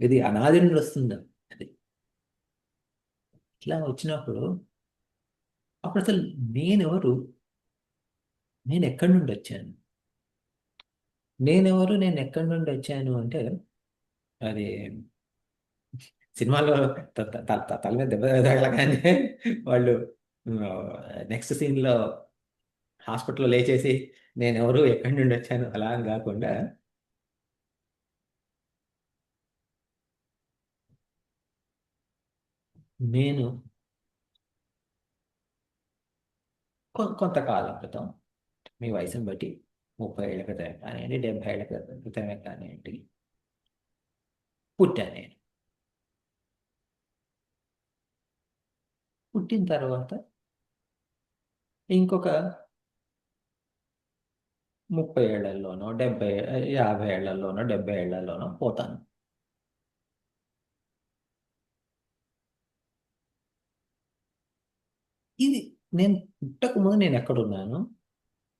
ఇది అనాది నుండి వస్తుంది. అది ఇట్లా వచ్చినప్పుడు అప్పుడు అసలు నేనెవరు, నేను ఎక్కడి నుండి వచ్చాను, నేను ఎక్కడి నుండి వచ్చాను అంటే అది సినిమాలో తల మీద దెబ్బ తగలగానే వాళ్ళు నెక్స్ట్ సీన్లో హాస్పిటల్లో లేచేసి నేనెవరు, ఎక్కడి నుండి వచ్చాను అలా అని కాకుండా నేను కొంతకాలం క్రితం, మీ వయసుని బట్టి 30 ఏళ్ల క్రితమే కానివ్వండి, 70 ఏళ్ల క్రితమే కానివ్వండి, పుట్టాను నేను. పుట్టిన తర్వాత ఇంకొక 30 ఏళ్లలోనో 50 ఏళ్లలోనో 70 ఏళ్లలోనో పోతాను. ఇది నేను పుట్టక ముందు నేను ఎక్కడున్నాను,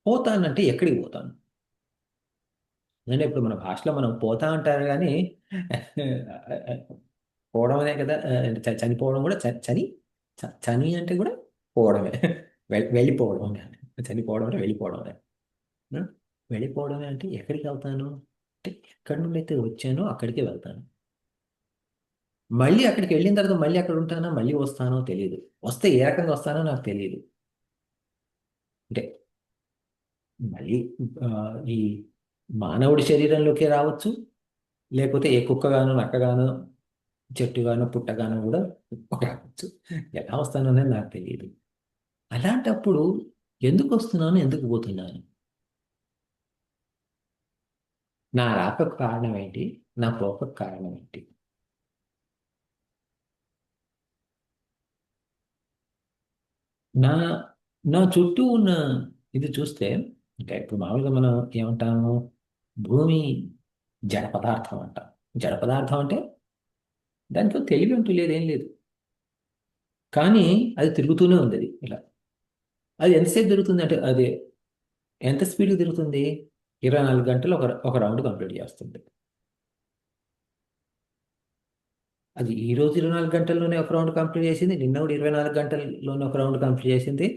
పోతానంటే ఎక్కడికి పోతాను? అంటే ఇప్పుడు మన భాషలో మనం పోతా అంటారు కానీ పోవడం అనే కదా. చనిపోవడం కూడా చని అంటే కూడా పోవడమే. వెళ్ళిపోవడం కానీ చనిపోవడం అంటే వెళ్ళిపోవడమే. వెళ్ళిపోవడమే అంటే ఎక్కడికి వెళ్తాను అంటే ఎక్కడి నుండి అయితే వచ్చానో అక్కడికి వెళ్తాను. మళ్ళీ అక్కడికి వెళ్ళిన తర్వాత మళ్ళీ అక్కడ ఉంటానో మళ్ళీ వస్తానో తెలియదు. వస్తే ఏ రకంగా వస్తానో నాకు తెలియదు. అంటే మళ్ళీ ఈ మానవుడి శరీరంలోకి రావచ్చు, లేకపోతే ఏ కుక్కగానో నక్కగానో చెట్టుగానో పుట్టగానో కూడా రావచ్చు. ఎలా వస్తానో అనేది నాకు తెలియదు. అలాంటప్పుడు ఎందుకు వస్తున్నాను, ఎందుకు పోతున్నాను? నా రాకకు కారణం ఏంటి, నా పోకకు కారణం ఏంటి. నా నా చుట్టూ ఉన్న ఇది చూస్తే, ఇంకా ఇప్పుడు మామూలుగా మనం ఏమంటాము, భూమి జడ పదార్థం అంటాం. జడ పదార్థం అంటే దాంట్లో తెలివి అంటూ లేదు, ఏం లేదు. కానీ అది తిరుగుతూనే ఉంది, అది ఇలా. అది ఎంతసేపు తిరుగుతుంది అంటే, అది ఎంత స్పీడ్గా తిరుగుతుంది, 24 గంటలు ఒక రౌండ్ కంప్లీట్ చేస్తుంది. అది ఈ రోజు 24 గంటల్లోనే ఒక రౌండ్ కంప్లీట్ చేసింది, నిన్న కూడా 24 గంటల్లోనే ఒక రౌండ్ కంప్లీట్ చేసింది.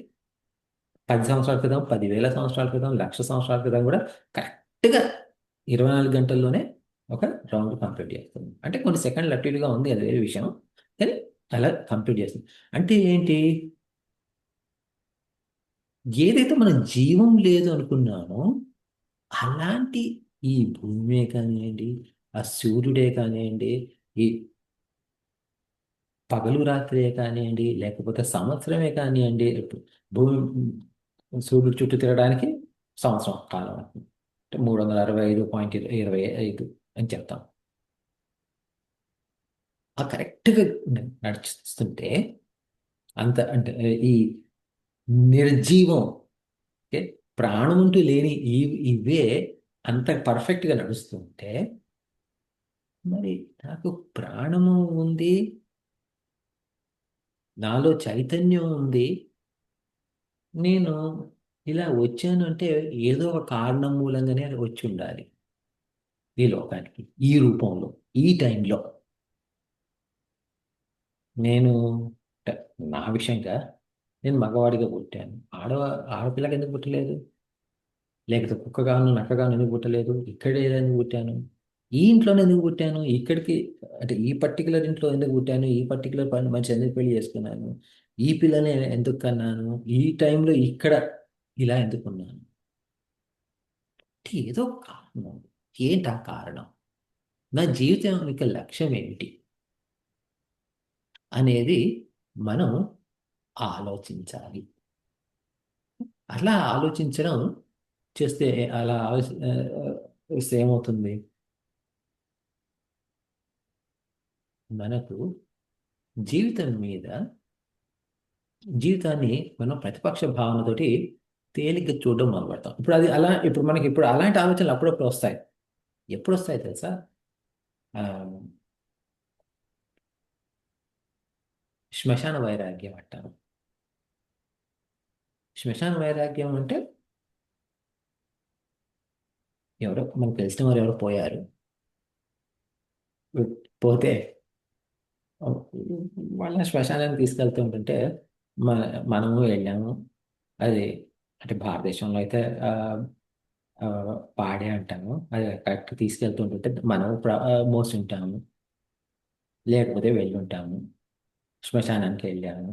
10 సంవత్సరాల క్రితం, 10,000 సంవత్సరాల క్రితం, 1,00,000 సంవత్సరాల క్రితం కూడా కరెక్ట్గా 24 గంటల్లోనే ఒక రౌండ్ కంప్లీట్ చేస్తుంది. అంటే కొన్ని సెకండ్లు అటు ఇటుగా ఉంది, అది వేరే విషయం. కానీ అలా కంప్లీట్ చేస్తుంది. అంటే ఏంటి, ఏదైతే మనం జీవం లేదు అనుకున్నామో అలాంటి ఈ భూమే కానివ్వండి, ఆ సూర్యుడే కానివ్వండి, ఈ పగలు రాత్రే కానివ్వండి, లేకపోతే సంవత్సరమే కానివ్వండి. ఇప్పుడు భూమి సూర్యుడు చుట్టూ తిరగడానికి సంవత్సరం కాలం అవుతుంది. అంటే 365.25 అని చెప్తాం. ఆ కరెక్ట్గా నడుస్తుంటే అంత అంటే ఈ నిర్జీవం, ఓకే, ప్రాణం అంటూ లేని ఇవే అంత పర్ఫెక్ట్గా నడుస్తుంటే, మరి నాకు ప్రాణము ఉంది, నాలో చైతన్యం ఉంది, నేను ఇలా వచ్చాను అంటే ఏదో ఒక కారణం మూలంగానే వచ్చి ఉండాలి ఈ లోకానికి, ఈ రూపంలో, ఈ టైంలో. నేను ట- నా విషయంగా నేను మగవాడిగా పుట్టాను. ఆడపిల్లకి ఎందుకు పుట్టలేదు, లేకపోతే కుక్కగాను నక్కగాను ఎందుకు పుట్టలేదు, ఇక్కడే ఎందుకు పుట్టాను, ఈ ఇంట్లోనే ఎందుకు పుట్టాను, ఇక్కడికి అంటే ఈ పర్టికులర్ ఇంట్లో ఎందుకు పుట్టాను, ఈ పర్టికులర్ పని మనిషి ఎందుకు పెళ్లి చేసుకున్నాను, ఈ పిల్లని ఎందుకు కన్నాను, ఈ టైంలో ఇక్కడ ఇలా ఎందుకున్నాను. అంటే ఏదో కారణం. ఏంటి ఆ కారణం, నా జీవితం యొక్క లక్ష్యం ఏమిటి అనేది మనం ఆలోచించాలి. అలా ఆలోచించడం చేస్తే అలా చేస్తే ఏమవుతుంది, మనకు జీవితం మీద జీవితాన్ని మనం ప్రతిపక్ష భావనతోటి తేలిగ్గా చూడడం మొదలు పెడతాం. ఇప్పుడు అది అలా, ఇప్పుడు మనకి ఇప్పుడు అలాంటి ఆలోచనలు అప్పుడప్పుడు వస్తాయి. ఎప్పుడు వస్తాయి తెలుసా, ఆ, శ్మశాన వైరాగ్యం అంటారు. శ్మశాన వైరాగ్యం అంటే ఎవరో మనకు తెలిసిన వారు ఎవరో పోయారు, పోతే వాళ్ళని శ్మశానానికి తీసుకెళ్తూ ఉంటుంటే మన మనము వెళ్ళాము. అది అంటే భారతదేశంలో అయితే ఆ, పాడే అంటాము, అది కరెక్ట్ తీసుకెళ్తుంటుంటే మనం మోసి ఉంటాము, లేకపోతే వెళ్ళి ఉంటాము. శ్మశానానికి వెళ్ళాము.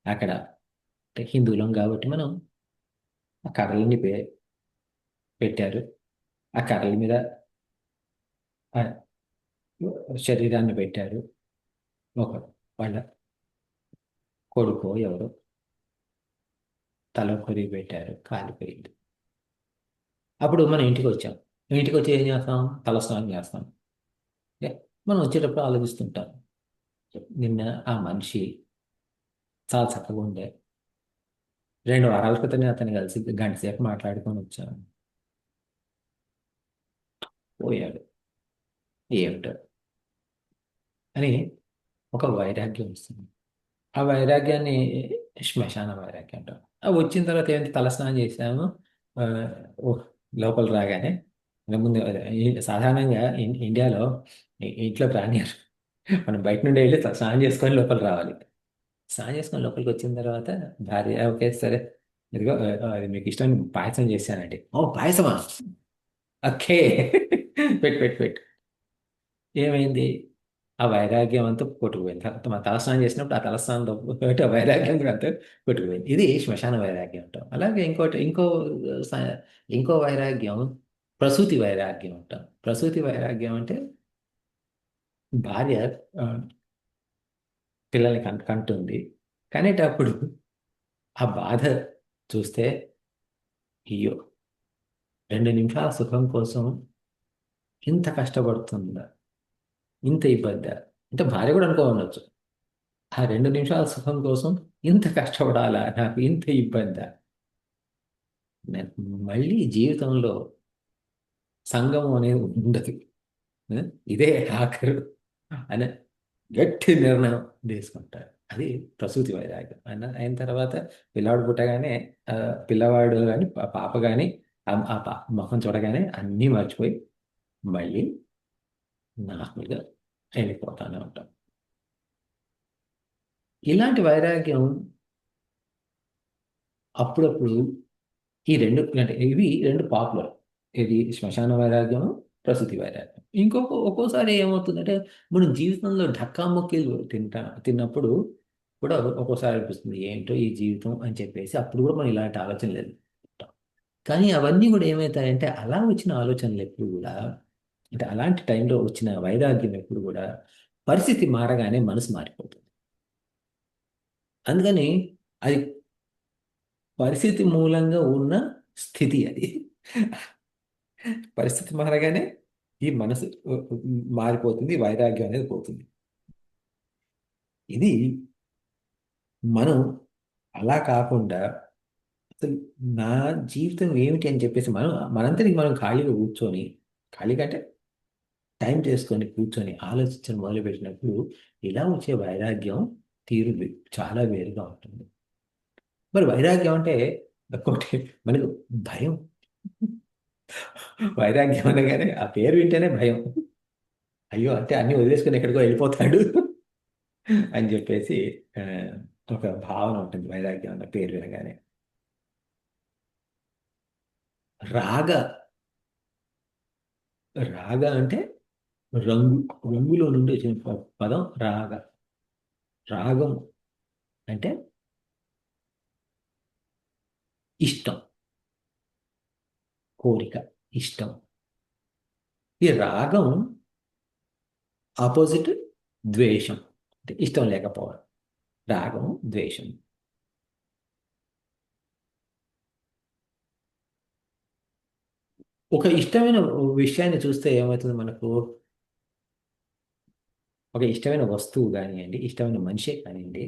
అక్కడ అంటే హిందువులం కాబట్టి మనం ఆ కర్రలని పెట్టారు. ఆ కర్రల మీద ఆ శరీరాన్ని పెట్టారు. ఒక వాళ్ళ కొడుకో ఎవరో తల కొరిగి పెట్టారు, కాలిపోయింది. అప్పుడు మనం ఇంటికి వచ్చాం. ఇంటికి వచ్చి ఏం చేస్తాం, తలస్నానం చేస్తాం. ఏ, మనం వచ్చేటప్పుడు ఆలోచిస్తుంటాం, నిన్న ఆ మనిషి చాలా చక్కగా ఉండే, 2 వారాల క్రితం అతను కలిసి గంట సేపు మాట్లాడుకొని వచ్చాను, పోయాడు, ఏమిటో అని ఒక వైరాగ్యం వస్తుంది. ఆ వైరాగ్యాన్ని శ్మశాన వైరాగ్యం అంటాం. వచ్చిన తర్వాత ఏంటి, తలస్నానం చేసాము. ఆ, ఓ, లోపల రాగానే ముందు సాధారణంగా ఇండియాలో ఇంట్లోకి రానియారు. మనం బయట నుండి వెళ్ళి స్నానం చేసుకొని లోపల రావాలి. స్నానం చేసుకొని లోపలికి వచ్చిన తర్వాత భార్య, ఓకే సరే, ఇదిగో అది మీకు ఇష్టం పాయసం చేశానండి. ఓ పాయసమా, ఓకే, పెట్టు. ఏమైంది, ఆ వైరాగ్యం అంతా కొట్టుకుపోయింది. తర్వాత మా తలస్నానం చేసినప్పుడు ఆ తలస్నానంతో పాటు ఆ వైరాగ్యం కూడా అంతా కొట్టుకుపోయింది. ఇది శ్మశాన వైరాగ్యం అంటాం. అలాగే ఇంకో వైరాగ్యం ప్రసూతి వైరాగ్యం అంటాం. ప్రసూతి వైరాగ్యం అంటే భార్య ఆ, పిల్లల్ని కంటుంది, కనేటప్పుడు ఆ బాధ చూస్తే, అయ్యో, 2 నిమిషాల సుఖం కోసం ఇంత కష్టపడుతుందా, ఇంత ఇబ్బంది. అంటే భార్య కూడా అనుకోవచ్చు, ఆ 2 నిమిషాల సుఖం కోసం ఇంత కష్టపడాలా, నాకు ఇంత ఇబ్బందా. మళ్ళీ జీవితంలో సంగమం అనేది ఉండదు. ఆ? ఇదే ఆఖరు అని గట్టి నిర్ణయం తీసుకుంటాడు. అది ప్రసూతి వైరాగ్యం. అయిన తర్వాత పిల్లవాడు పుట్టగానే ఆ, పిల్లవాడు కానీ పాప కానీ ఆ పాప ముఖం చూడగానే అన్నీ మర్చిపోయి మళ్ళీ నార్మల్గా వెళ్ళిపోతానే ఉంటాం. ఇలాంటి వైరాగ్యం అప్పుడప్పుడు ఈ రెండు, అంటే ఇవి రెండు పాపులర్. ఇది శ్మశాన వైరాగ్యం, ప్రసూతి వైరాగ్యం. ఒక్కోసారి ఏమవుతుందంటే మనం జీవితంలో ఢక్కాముక్కీలు తిన్నప్పుడు కూడా ఒక్కోసారి అనిపిస్తుంది ఏంటో ఈ జీవితం అని చెప్పేసి, అప్పుడు కూడా మనం ఇలాంటి ఆలోచన లేదు. కానీ అవన్నీ కూడా ఏమవుతాయంటే, అలా వచ్చిన ఆలోచనలు ఎప్పుడు కూడా, అంటే అలాంటి టైంలో వచ్చిన వైరాగ్యం ఎప్పుడు కూడా పరిస్థితి మారగానే మనసు మారిపోతుంది. అందుకని అది పరిస్థితి మూలంగా ఉన్న స్థితి అది. పరిస్థితి మారగానే ఈ మనసు మారిపోతుంది, వైరాగ్యం అనేది పోతుంది. ఇది మనం అలా కాకుండా అసలు నా జీవితం ఏమిటి అని చెప్పేసి మనంతటికి మనం ఖాళీగా కూర్చొని, ఖాళీగా అంటే టైం చేసుకొని కూర్చొని ఆలోచించడం మొదలుపెట్టినప్పుడు ఇలా వచ్చే వైరాగ్యం తీరు చాలా వేరుగా ఉంటుంది. మరి వైరాగ్యం అంటే ఒకటి మనకు భయం. వైరాగ్యం అనగానే ఆ పేరు వింటేనే భయం. అయ్యో అంటే అన్ని వదిలేసుకుని ఎక్కడికో వెళ్ళిపోతాడు అని చెప్పేసి ఆ, ఒక భావన ఉంటుంది వైరాగ్యం అన్న పేరు వినగానే. రాగ రాగ అంటే రంగు, రంగులో నుండి వచ్చిన పదం రాగ. రాగం అంటే ఇష్టం, కోరిక, ఇష్టం. ఈ రాగం ఆపోజిట్ ద్వేషం, అంటే ఇష్టం లేకపోవడం. రాగం, ద్వేషం. ఒక ఇష్టమైన విషయాన్ని చూస్తే ఏమవుతుంది మనకు, ఒక ఇష్టమైన వస్తువు కానివ్వండి, ఇష్టమైన మనిషే కానివ్వండి,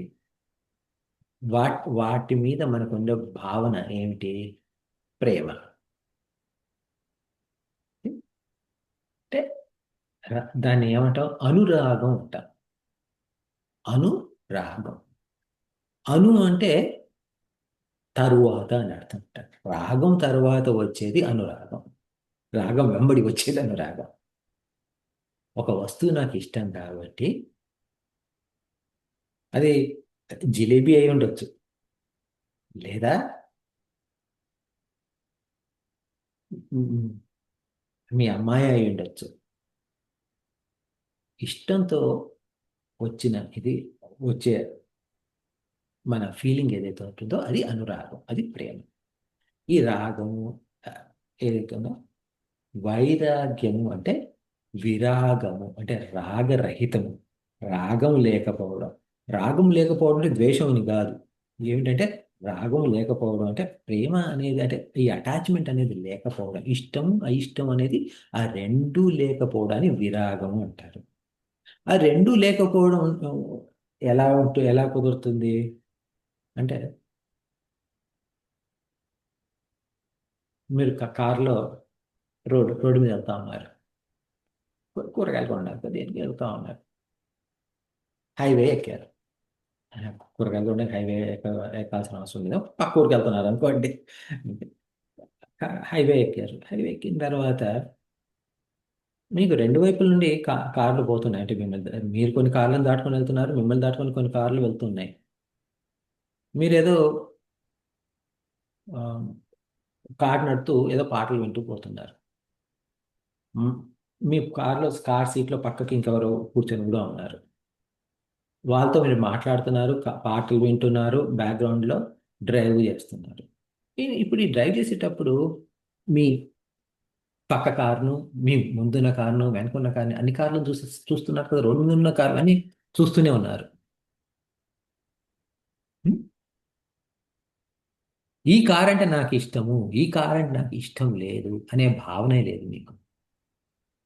వాటి మీద మనకు ఉండే భావన ఏమిటి? ప్రేమ. అంటే దాన్ని ఏమంటాం? అనురాగం అంటాం. అనురాగం. అను అంటే తరువాత అని అర్థం అంటారు. రాగం తరువాత వచ్చేది అనురాగం, రాగం వెంబడి వచ్చేది అనురాగం. ఒక వస్తువు నాకు ఇష్టం కాబట్టి అది జిలేబీ అయి ఉండొచ్చు, లేదా మ్, మీ అమ్మాయి అయి ఉండొచ్చు. ఇష్టంతో వచ్చిన ఇది వచ్చే మన ఫీలింగ్ ఏదైతే ఉంటుందో అది అనురాగం, అది ప్రేమ. ఈ రాగము ఆ, ఏదైతే ఉందో, వైరాగ్యము అంటే విరాగము, అంటే రాగరహితము, రాగం లేకపోవడం. రాగం లేకపోవడం అంటే ద్వేషం అని కాదు. ఏమిటంటే రాగం లేకపోవడం అంటే ప్రేమ అనేది, అంటే ఈ అటాచ్మెంట్ అనేది లేకపోవడం, ఇష్టం అయిష్టం అనేది ఆ రెండూ లేకపోవడాన్ని విరాగము అంటారు. ఆ రెండూ లేకపోవడం ఎలా కుదురుతుంది అంటే, మీరు కారులో రోడ్డు మీద వెళ్తా ఉన్నారు, కూరగాయలు కొనడానికి దేనికి వెళ్తా ఉన్నారు, హైవే ఎక్కారు. కూరగాయలు కొనడానికి హైవే ఎక్కాల్సిన అవసరం లేదు, పక్క ఊరికి వెళ్తున్నారు అనుకోండి. హైవే ఎక్కారు. హైవే ఎక్కిన తర్వాత మీకు రెండు వైపుల నుండి కార్లు పోతున్నాయి. అంటే మీరు కొన్ని కార్లను దాటుకొని వెళ్తున్నారు, మిమ్మల్ని దాటుకొని కొన్ని కార్లు వెళ్తున్నాయి. మీరేదో ఆ, కార్ నడుపుతూ ఏదో పాటలు వింటూ పోతున్నారు. మ్, మీ కార్ సీట్లో పక్కకి ఇంకెవరో కూర్చొని కూడా ఉన్నారు. వాళ్ళతో మీరు మాట్లాడుతున్నారు, పాటలు వింటున్నారు, బ్యాక్గ్రౌండ్లో డ్రైవ్ చేస్తున్నారు. ఇప్పుడు ఈ డ్రైవ్ చేసేటప్పుడు మీ పక్క కారును, మీ ముందున్న కారును, వెనుకున్న కారుని, అన్ని కార్లను చూస్తున్నారు కదా, రోడ్డు మీద ఉన్న కార్లు అన్ని చూస్తూనే ఉన్నారు. హ్మ్? ఈ కార్ అంటే నాకు ఇష్టము, ఈ కార్ అంటే నాకు ఇష్టం లేదు అనే భావనే లేదు మీకు.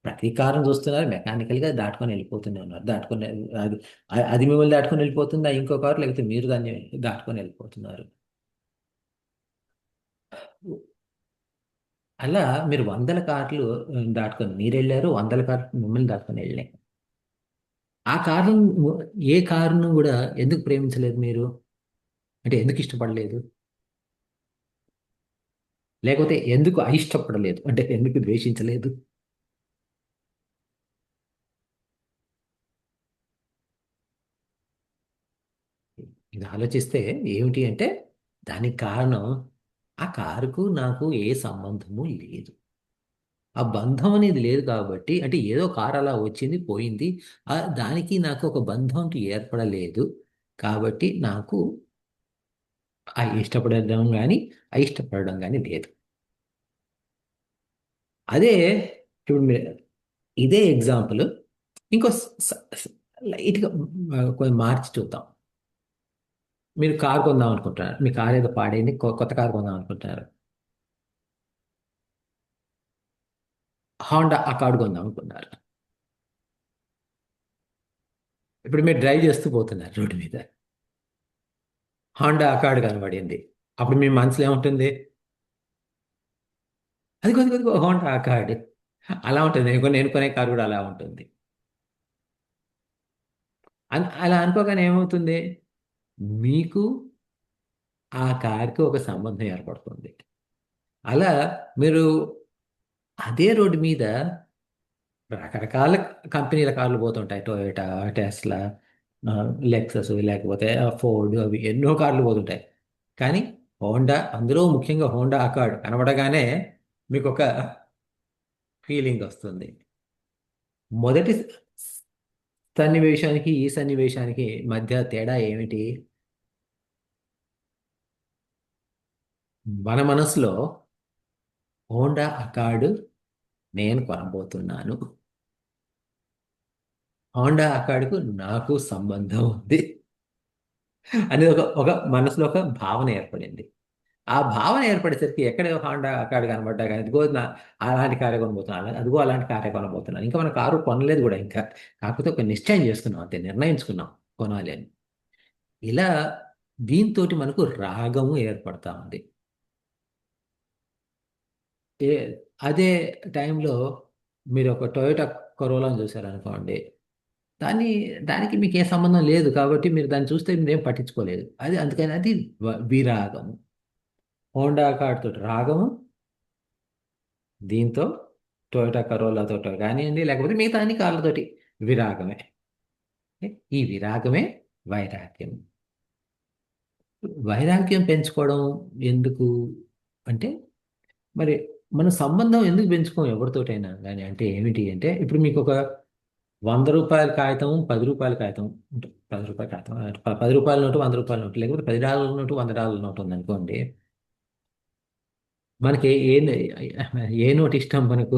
ప్రతి కారం చూస్తున్నారు, మెకానికల్గా దాటుకొని వెళ్ళిపోతూనే ఉన్నారు. దాటుకొని అది అది మిమ్మల్ని దాటుకొని వెళ్ళిపోతుందా ఇంకో కారు, లేకపోతే మీరు దాన్ని దాటుకొని వెళ్ళిపోతున్నారు. అలా మీరు వందల కార్లు దాటుకొని మీరు వెళ్ళారు, వందల కార్లు మిమ్మల్ని దాటుకొని వెళ్ళినాయి. ఆ కారును, ఏ కారును కూడా ఎందుకు ప్రేమించలేదు మీరు? అంటే ఎందుకు ఇష్టపడలేదు? లేకపోతే ఎందుకు అయిష్టపడలేదు, అంటే ఎందుకు ద్వేషించలేదు? ఇది ఆలోచిస్తే ఏమిటి అంటే, దానికి కారణం ఆ కారుకు నాకు ఏ సంబంధము లేదు. ఆ బంధం అనేది లేదు కాబట్టి, అంటే ఏదో కారు అలా వచ్చింది పోయింది, దానికి నాకు ఒక బంధం అంటూ ఏర్పడలేదు. కాబట్టి నాకు ఆ ఇష్టపడడం కానీ అయిష్టపడడం కానీ లేదు. అదే ఇప్పుడు ఇదే ఎగ్జాంపుల్ ఇంకో లైట్గా కొంచెం మార్చి చూద్దాం. మీరు కారు కొందాం అనుకుంటున్నారు, మీ కారు ఏదో పాడైంది, కొత్త కారు కొందాం అనుకుంటున్నారు. హాండా అకార్డ్ కొందాం అనుకున్నారు. ఇప్పుడు మీరు డ్రైవ్ చేస్తూ పోతున్నారు రోడ్డు మీద, హాండా అకార్డ్ కనబడింది. అప్పుడు మీ మనసులో ఏముంటుంది? అది కొద్ది కొద్దిగా హోండా అకార్డ్. అలా ఉంటుంది. నేను కొనే కారు కూడా అలా ఉంటుంది. అలా అనుకోగానే ఏమవుతుంది? మీకు ఆ కార్కి ఒక సంబంధం ఏర్పడుతుంది. అలా మీరు అదే రోడ్డు మీద రకరకాల కంపెనీల కార్లు పోతుంటాయి. టొయోటా, టెస్లా, లెక్సస్, లేకపోతే ఫోర్డ్, అవి ఎన్నో కార్లు పోతుంటాయి. కానీ హోండా, అందులో ముఖ్యంగా హోండా అకార్డ్ కనబడగానే మీకు ఒక ఫీలింగ్ వస్తుంది. మొదటి సన్నివేశానికి ఈ సన్నివేశానికి మధ్య తేడా ఏమిటి? మన మనసులో హోండా అకార్డు నేను కొనబోతున్నాను, హోండా అకార్డుకు నాకు సంబంధం ఉంది అనేది ఒక మనసులో ఒక భావన ఏర్పడింది. ఆ భావన ఏర్పడేసరికి ఎక్కడ హోండా అకార్డు కనబడ్డా కానీ ఇదిగో అలాంటి కారే కొనబోతున్నాను, అదిగో అలాంటి కారే కొనబోతున్నాను. ఇంకా మన కారు కొనలేదు కూడా ఇంకా, కాకపోతే ఒక నిశ్చయం చేసుకున్నాం అంతే, నిర్ణయించుకున్నాం కొనాలి అని. ఇలా దీంతో మనకు రాగము ఏర్పడతా ఉంది. ఏ అదే టైంలో మీరు ఒక టొయోటా కరోలాను చూసారనుకోండి, దాన్ని దానికి మీకు ఏ సంబంధం లేదు కాబట్టి మీరు దాన్ని చూస్తే మీరేం పట్టించుకోలేదు. అది అందుకని అది విరాగము. హోండా కార్డ్ తోటి రాగము, దీంతో టొయోటా కరోలాతో కానివ్వండి, లేకపోతే మిగతా అన్ని కార్లతోటి విరాగమే. ఈ విరాగమే వైరాగ్యం. వైరాగ్యం పెంచుకోవడం ఎందుకు అంటే, మరి మన సంబంధం ఎందుకు పెంచుకోం ఎవరితోటైనా కానీ? అంటే ఏమిటి అంటే, ఇప్పుడు మీకు ఒక 100 రూపాయల కాగితం, 10 రూపాయల కాగితం, అంటే 10 రూపాయల కాగితం, 10 రూపాయల నోటు, 100 రూపాయల నోటు, లేకపోతే $10 నోటు, $100 నోటు ఉందనుకోండి. మనకి ఏ నోటు ఇష్టం మనకు?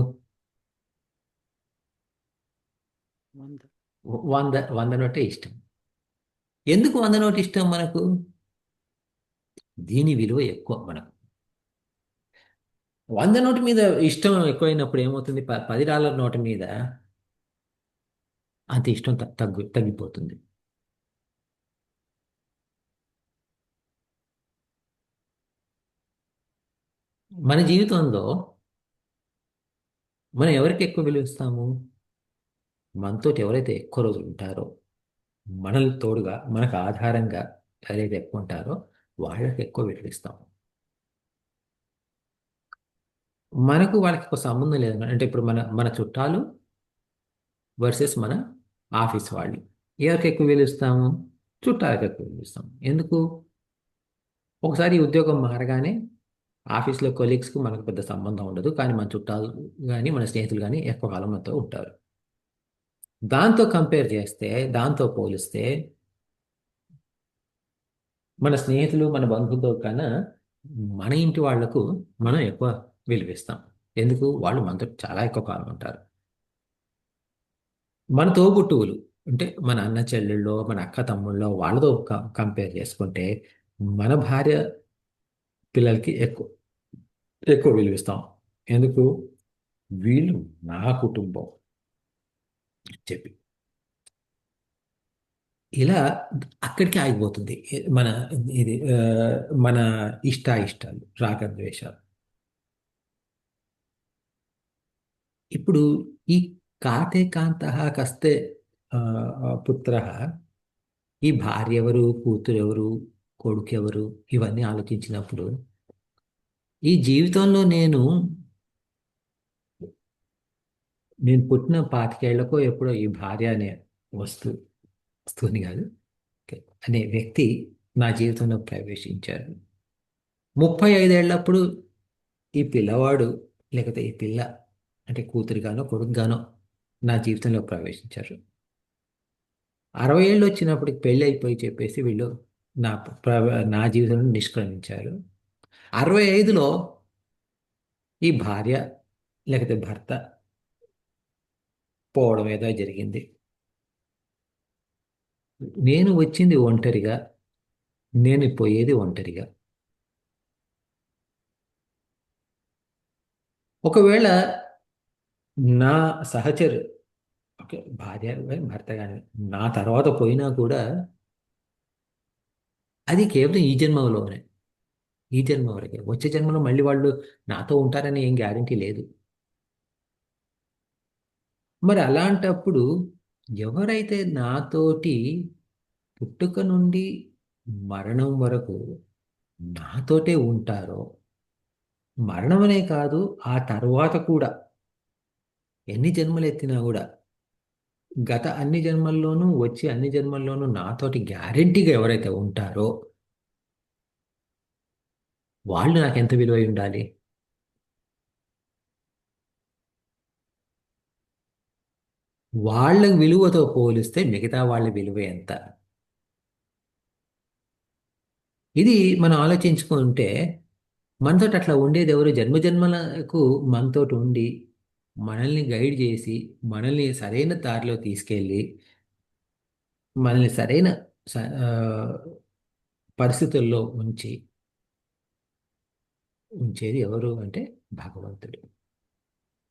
100 నోటే ఇష్టం. ఎందుకు 100 నోటు ఇష్టం మనకు? దీని విలువ ఎక్కువ మనకు. 100 నోటు మీద ఇష్టం ఎక్కువైనప్పుడు ఏమవుతుంది? $10 నోటు మీద అంత ఇష్టం తగ్గిపోతుంది. మన జీవితంలో మనం ఎవరికి ఎక్కువ విలువ ఇస్తాము? మనతోటి ఎవరైతే ఎక్కువ రోజులు ఉంటారో, మనల్ని తోడుగా మనకు ఆధారంగా ఎవరైతే ఎక్కువ ఉంటారో వాళ్ళకి ఎక్కువ విలువ ఇస్తాము. మనకు వాళ్ళకి ఎక్కువ సంబంధం లేదు. అంటే ఇప్పుడు మన మన చుట్టాలు వర్సెస్ మన ఆఫీస్ వాళ్ళు, ఎవరికి ఎక్కువ విలువ ఇస్తాము? చుట్టాలకు ఎక్కువ విలువ ఇస్తాము. ఎందుకు? ఒకసారి ఈ ఉద్యోగం మారగానే ఆఫీస్లో కొలీగ్స్కి మనకు పెద్ద సంబంధం ఉండదు, కానీ మన చుట్టాలు కానీ మన స్నేహితులు కానీ ఎక్కువ కాలం మనతో ఉంటారు. దాంతో కంపేర్ చేస్తే, దాంతో పోలిస్తే మన స్నేహితులు మన బంధువులతో కన్నా మన ఇంటి వాళ్లకు మనం ఎక్కువ విలువిస్తాం. ఎందుకు? వాళ్ళు మనతో చాలా ఎక్కువ కాలం ఉంటారు. మన తోబుట్టువులు అంటే మన అన్న చెల్లెళ్ళో, మన అక్క తమ్ముళ్ళో, వాళ్ళతో కంపేర్ చేసుకుంటే మన భార్య పిల్లలకి ఎక్కువ ఎక్కువ విలువిస్తాం. ఎందుకు? వీళ్ళు నా కుటుంబం చెప్పి ఇలా అక్కడికి ఆగిపోతుంది మన ఇది మన ఇష్టాయిష్టాలు రాగద్వేషాలు. ఇప్పుడు ఈ కాతే కాంతః కస్తే పుత్రః, ఈ భార్య ఎవరు, కూతురు ఎవరు, కొడుకు ఎవరు, ఇవన్నీ ఆలోచించినప్పుడు ఈ జీవితంలో నేను పుట్టిన 25 ఏళ్లకో ఎప్పుడో ఈ భార్య అనే వస్తు వస్తువుని కాదు, ఓకే, అనే వ్యక్తి నా జీవితంలో ప్రవేశించారు. 35 ఏళ్ళప్పుడు ఈ పిల్లవాడు లేకపోతే ఈ పిల్ల అంటే కూతురుగానో కొడుకుగానో నా జీవితంలో ప్రవేశించారు. 60 ఏళ్ళు వచ్చినప్పటికి పెళ్ళి అయిపోయి చెప్పేసి వీళ్ళు నా నా జీవితంలో నిష్క్రమించారు. 65లో ఈ భార్య లేకపోతే భర్త పోవడం ఏదో జరిగింది. నేను వచ్చింది ఒంటరిగా, నేను పోయేది ఒంటరిగా. ఒకవేళ నా సహచరు, ఓకే, భార్య భర్త కానీ నా తర్వాత పోయినా కూడా అది కేవలం ఈ జన్మలోనే, ఈ జన్మ వరకే. వచ్చే జన్మలో మళ్ళీ వాళ్ళు నాతో ఉంటారని ఏం గ్యారంటీ లేదు. మరి అలాంటప్పుడు ఎవరైతే నాతోటి పుట్టుక నుండి మరణం వరకు నాతోటే ఉంటారో, మరణమనే కాదు ఆ తర్వాత కూడా ఎన్ని జన్మలు ఎత్తినా కూడా, గత అన్ని జన్మల్లోనూ వచ్చి అన్ని జన్మల్లోనూ నాతోటి గ్యారెంటీగా ఎవరైతే ఉంటారో వాళ్ళు నాకు ఎంత విలువై ఉండాలి. వాళ్ళ విలువతో పోలిస్తే మిగతా వాళ్ళ విలువ ఎంత? ఇది మనం ఆలోచించుకుంటే మనతోటి అట్లా ఉండేది ఎవరు? జన్మజన్మలకు మనతోటి ఉండి మనల్ని గైడ్ చేసి మనల్ని సరైన దారిలో తీసుకెళ్ళి మనల్ని సరైన పరిస్థితుల్లో ఉంచేది ఎవరు అంటే భగవంతుడు.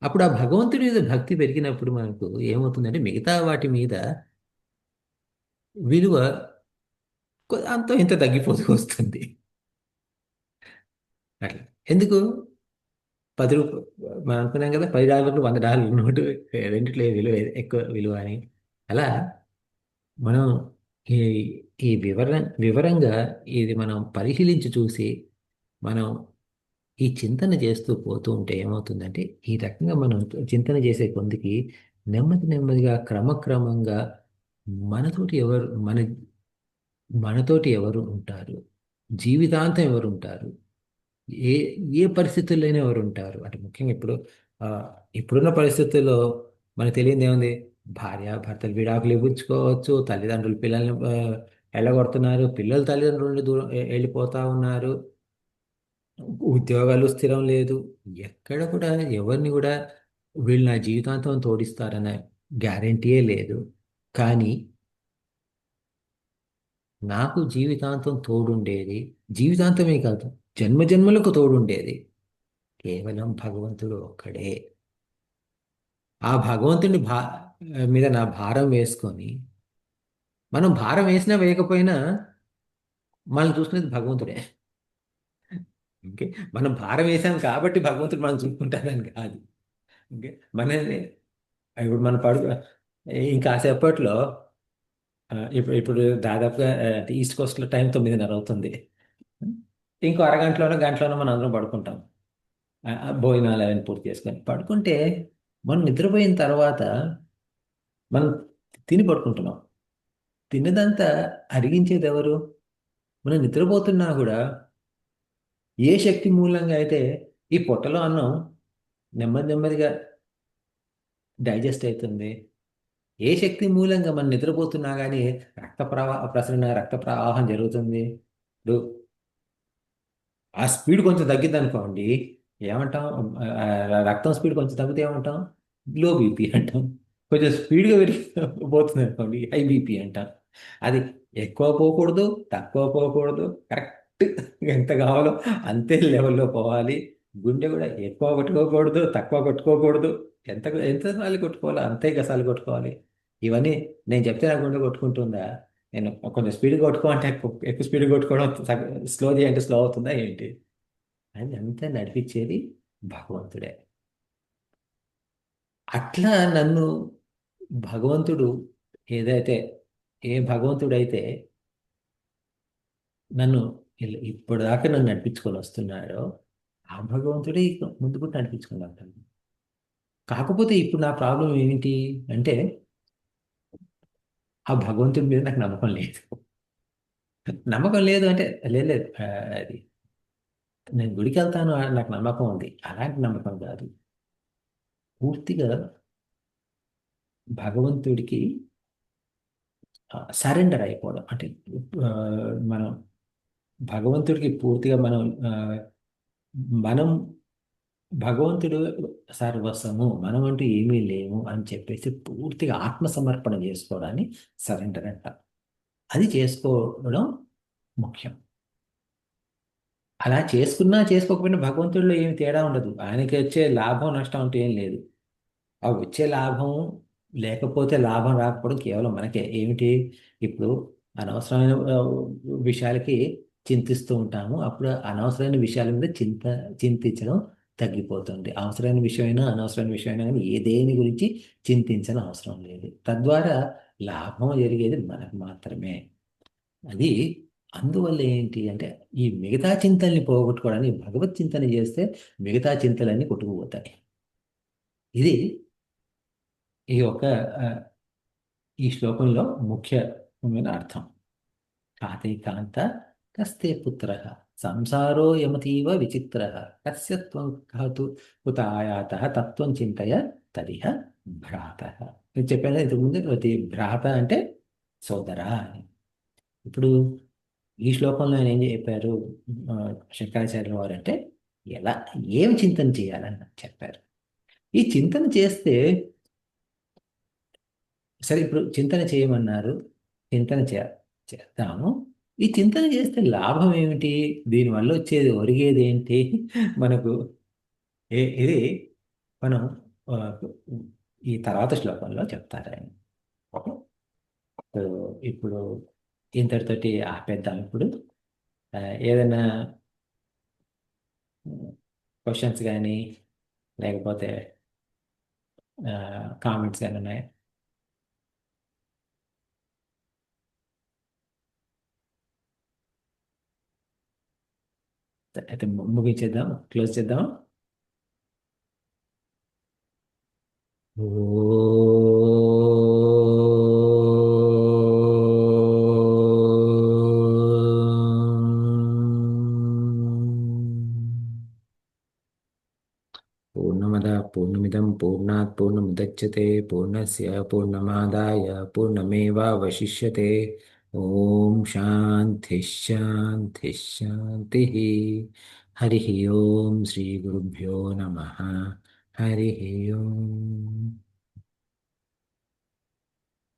అప్పుడు ఆ భగవంతుడి మీద భక్తి పెరిగినప్పుడు మనకు ఏమవుతుందంటే మిగతా వాటి మీద విలువ అంత ఇంత తగ్గిపోతూ వస్తుంది. అట్లా ఎందుకు? 10 రూపాయలు మనం అనుకున్నాం కదా, $10 $100 నోటు రెండిట్లో విలువ ఎక్కువ విలువ అని. అలా మనం ఈ ఈ వివరంగా ఇది మనం పరిశీలించి చూసి మనం ఈ చింతన చేస్తూ పోతూ ఉంటే ఏమవుతుందంటే ఈ రకంగా మనం చింతన చేసే కొందికి నెమ్మదిగా క్రమక్రమంగా మనతోటి ఎవరు మన మనతోటి ఎవరు ఉంటారు, జీవితాంతం ఎవరు ఉంటారు, ఏ ఏ పరిస్థితుల్లోనే ఎవరు ఉంటారు అంటే ముఖ్యంగా ఆ, ఇప్పుడున్న పరిస్థితుల్లో మనకు తెలియదు ఏముంది. భార్య భర్తలు విడాకులు ఇవ్వుకోవచ్చు, తల్లిదండ్రులు పిల్లల్ని వెళ్ళగొడుతున్నారు, పిల్లలు తల్లిదండ్రుల నుండి దూరం వెళ్ళిపోతా ఉన్నారు, ఉద్యోగాలు స్థిరం లేదు, ఎక్కడ కూడా ఎవరిని కూడా వీళ్ళు నా జీవితాంతం తోడిస్తారన్న గ్యారెంటీయే లేదు. కానీ నాకు జీవితాంతం తోడుండేది, జీవితాంతమే కాదు జన్మజన్మలకు తోడుండేది కేవలం భగవంతుడు ఒక్కడే. ఆ భగవంతుని మీద నా భారం వేసుకొని, మనం భారం వేసినా వేయకపోయినా మనల్ని చూసుకునేది భగవంతుడే. ఓకే, మనం భారం వేసాం కాబట్టి భగవంతుడు మనం చూసుకుంటారని కాదు. ఓకే, మనల్ని ఇప్పుడు మన ఇంకాసేపట్లో ఇప్పుడు దాదాపుగా ఈస్ట్ కోస్ట్లో టైం 9:30 అవుతుంది. ఇంకో అరగంటలోనో గంటలోనో మనం అందరం పడుకుంటాం. భోజనాలు అవన్నీ పూర్తి చేసుకొని పడుకుంటే మనం నిద్రపోయిన తర్వాత మనం తిని పడుకుంటున్నాం. తిన్నదంతా అరిగించేది ఎవరు? మనం నిద్రపోతున్నా కూడా ఏ శక్తి మూలంగా అయితే ఈ పొట్టలో అన్నం నెమ్మదిగా డైజెస్ట్ అవుతుంది, ఏ శక్తి మూలంగా మనం నిద్రపోతున్నా కానీ రక్త ప్రవాహం జరుగుతుంది. ఇప్పుడు ఆ స్పీడ్ కొంచెం తగ్గిద్ది అనుకోండి, ఏమంటాం? రక్తం స్పీడ్ కొంచెం తగ్గితే ఏమంటాం? లో బీపీ అంటాం. కొంచెం స్పీడ్గా పోతుంది అనుకోండి, హై బీపీ అంటాం. అది ఎక్కువ పోకూడదు, తక్కువ పోకూడదు, కరెక్ట్ ఎంత కావాలో అంతే లెవెల్లో పోవాలి. గుండె కూడా ఎక్కువ కొట్టుకోకూడదు, తక్కువ కొట్టుకోకూడదు. ఎంతసార్లు కొట్టుకోవాలో అంతే గసాలు కొట్టుకోవాలి. ఇవన్నీ నేను చెప్తే నా గుండె కొట్టుకుంటుందా? నేను కొంచెం స్పీడ్ కొట్టుకో అంటే ఎక్కువ స్పీడ్ కొట్టుకోవడం, స్లో చేయంటే స్లో అవుతుందా ఏంటి? అది అంతా నడిపించేది భగవంతుడే. అట్లా నన్ను భగవంతుడు ఏదైతే ఏ భగవంతుడైతే నన్ను ఇప్పుడు దాకా నన్ను నడిపించుకొని వస్తున్నాడో ఆ భగవంతుడే ఇక ముందు కూడా నడిపించుకొని వస్తాడు. కాకపోతే ఇప్పుడు నా ప్రాబ్లం ఏమిటి అంటే ఆ భగవంతుడి మీద నాకు నమ్మకం లేదు. నమ్మకం లేదు అంటే లేదు లేదు, అది నేను గుడికి వెళ్తాను నాకు నమ్మకం ఉంది, అలాంటి నమ్మకం కాదు. పూర్తిగా భగవంతుడికి సరెండర్ అయిపోవడం అంటే ఆ, మనం భగవంతుడికి పూర్తిగా మనం భగవంతుడు సర్వస్వము, మనం అంటూ ఏమీ లేము అని చెప్పేసి పూర్తిగా ఆత్మసమర్పణ చేసుకోవడాన్ని సరెండర్ అంట. అది చేసుకోవడం ముఖ్యం. అలా చేసుకున్నా చేసుకోకపోయినా భగవంతుడిలో ఏమి తేడా ఉండదు. ఆయనకి వచ్చే లాభం నష్టం అంటూ ఏం లేదు. ఆ వచ్చే లాభం లేకపోతే లాభం రాకపోవడం కేవలం మనకే. ఏమిటి ఇప్పుడు అనవసరమైన విషయాలకి చింతిస్తూ ఉంటాము. అప్పుడు అనవసరమైన విషయాల మీద చింతించడం తగ్గిపోతుంది. అవసరమైన విషయమైనా అనవసరమైన విషయమైనా కానీ దేని గురించి చింతించని అవసరం లేదు. తద్వారా లాభం జరిగేది మనకు మాత్రమే. అది అందువల్ల ఏంటి అంటే ఈ మిగతా చింతల్ని పోగొట్టుకోవడానికి భగవత్ చింతన చేస్తే మిగతా చింతలన్నీ కొట్టుకుపోతాయి. ఇది ఈ యొక్క ఆ, ఈ శ్లోకంలో ముఖ్యమైన అర్థం. కాతైకాంత కస్తే పుత్ర సంసారో యమతీవ విచిత్ర కస్య త్వం కహతు కుత ఆయాత తత్వం చింతయ తదిహ భ్రాత. నేను చెప్పాను ఇంతకుముందు, భ్రాత అంటే సోదరా అని. ఇప్పుడు ఈ శ్లోకంలో ఆయన ఏం చెప్పారు ఆ, శంకరాచార్యుల వారు అంటే ఎలా ఏం చింతన చేయాలని చెప్పారు. ఈ చింతన చేస్తే సరే, ఇప్పుడు చింతన చేయమన్నారు, చింతన చేద్దాము. ఈ చింతన చేస్తే లాభం ఏమిటి, దీనివల్ల వచ్చేది ఒరిగేది ఏంటి మనకు? ఇది మనం ఆ, ఈ తర్వాత శ్లోకంలో చెప్తారు ఆయన. సో, ఇప్పుడు ఇంతటితోటి ఆపేద్దాం. ఇప్పుడు ఆ, ఏదైనా క్వశ్చన్స్ కానీ లేకపోతే కామెంట్స్ కానీ ఉన్నాయా? అయితే ముగించేద్దాం, క్లోజ్ చేద్దాం. పూర్ణమద పూర్ణమిదం పూర్ణాత్ పూర్ణముదచ్యతే పూర్ణస్య పూర్ణమాదాయ పూర్ణమేవావశిష్యతే. ఓం శాంతి శాంతి శాంతి. హరి ఓం శ్రీ గురుభ్యో నమః. హరి ఓం.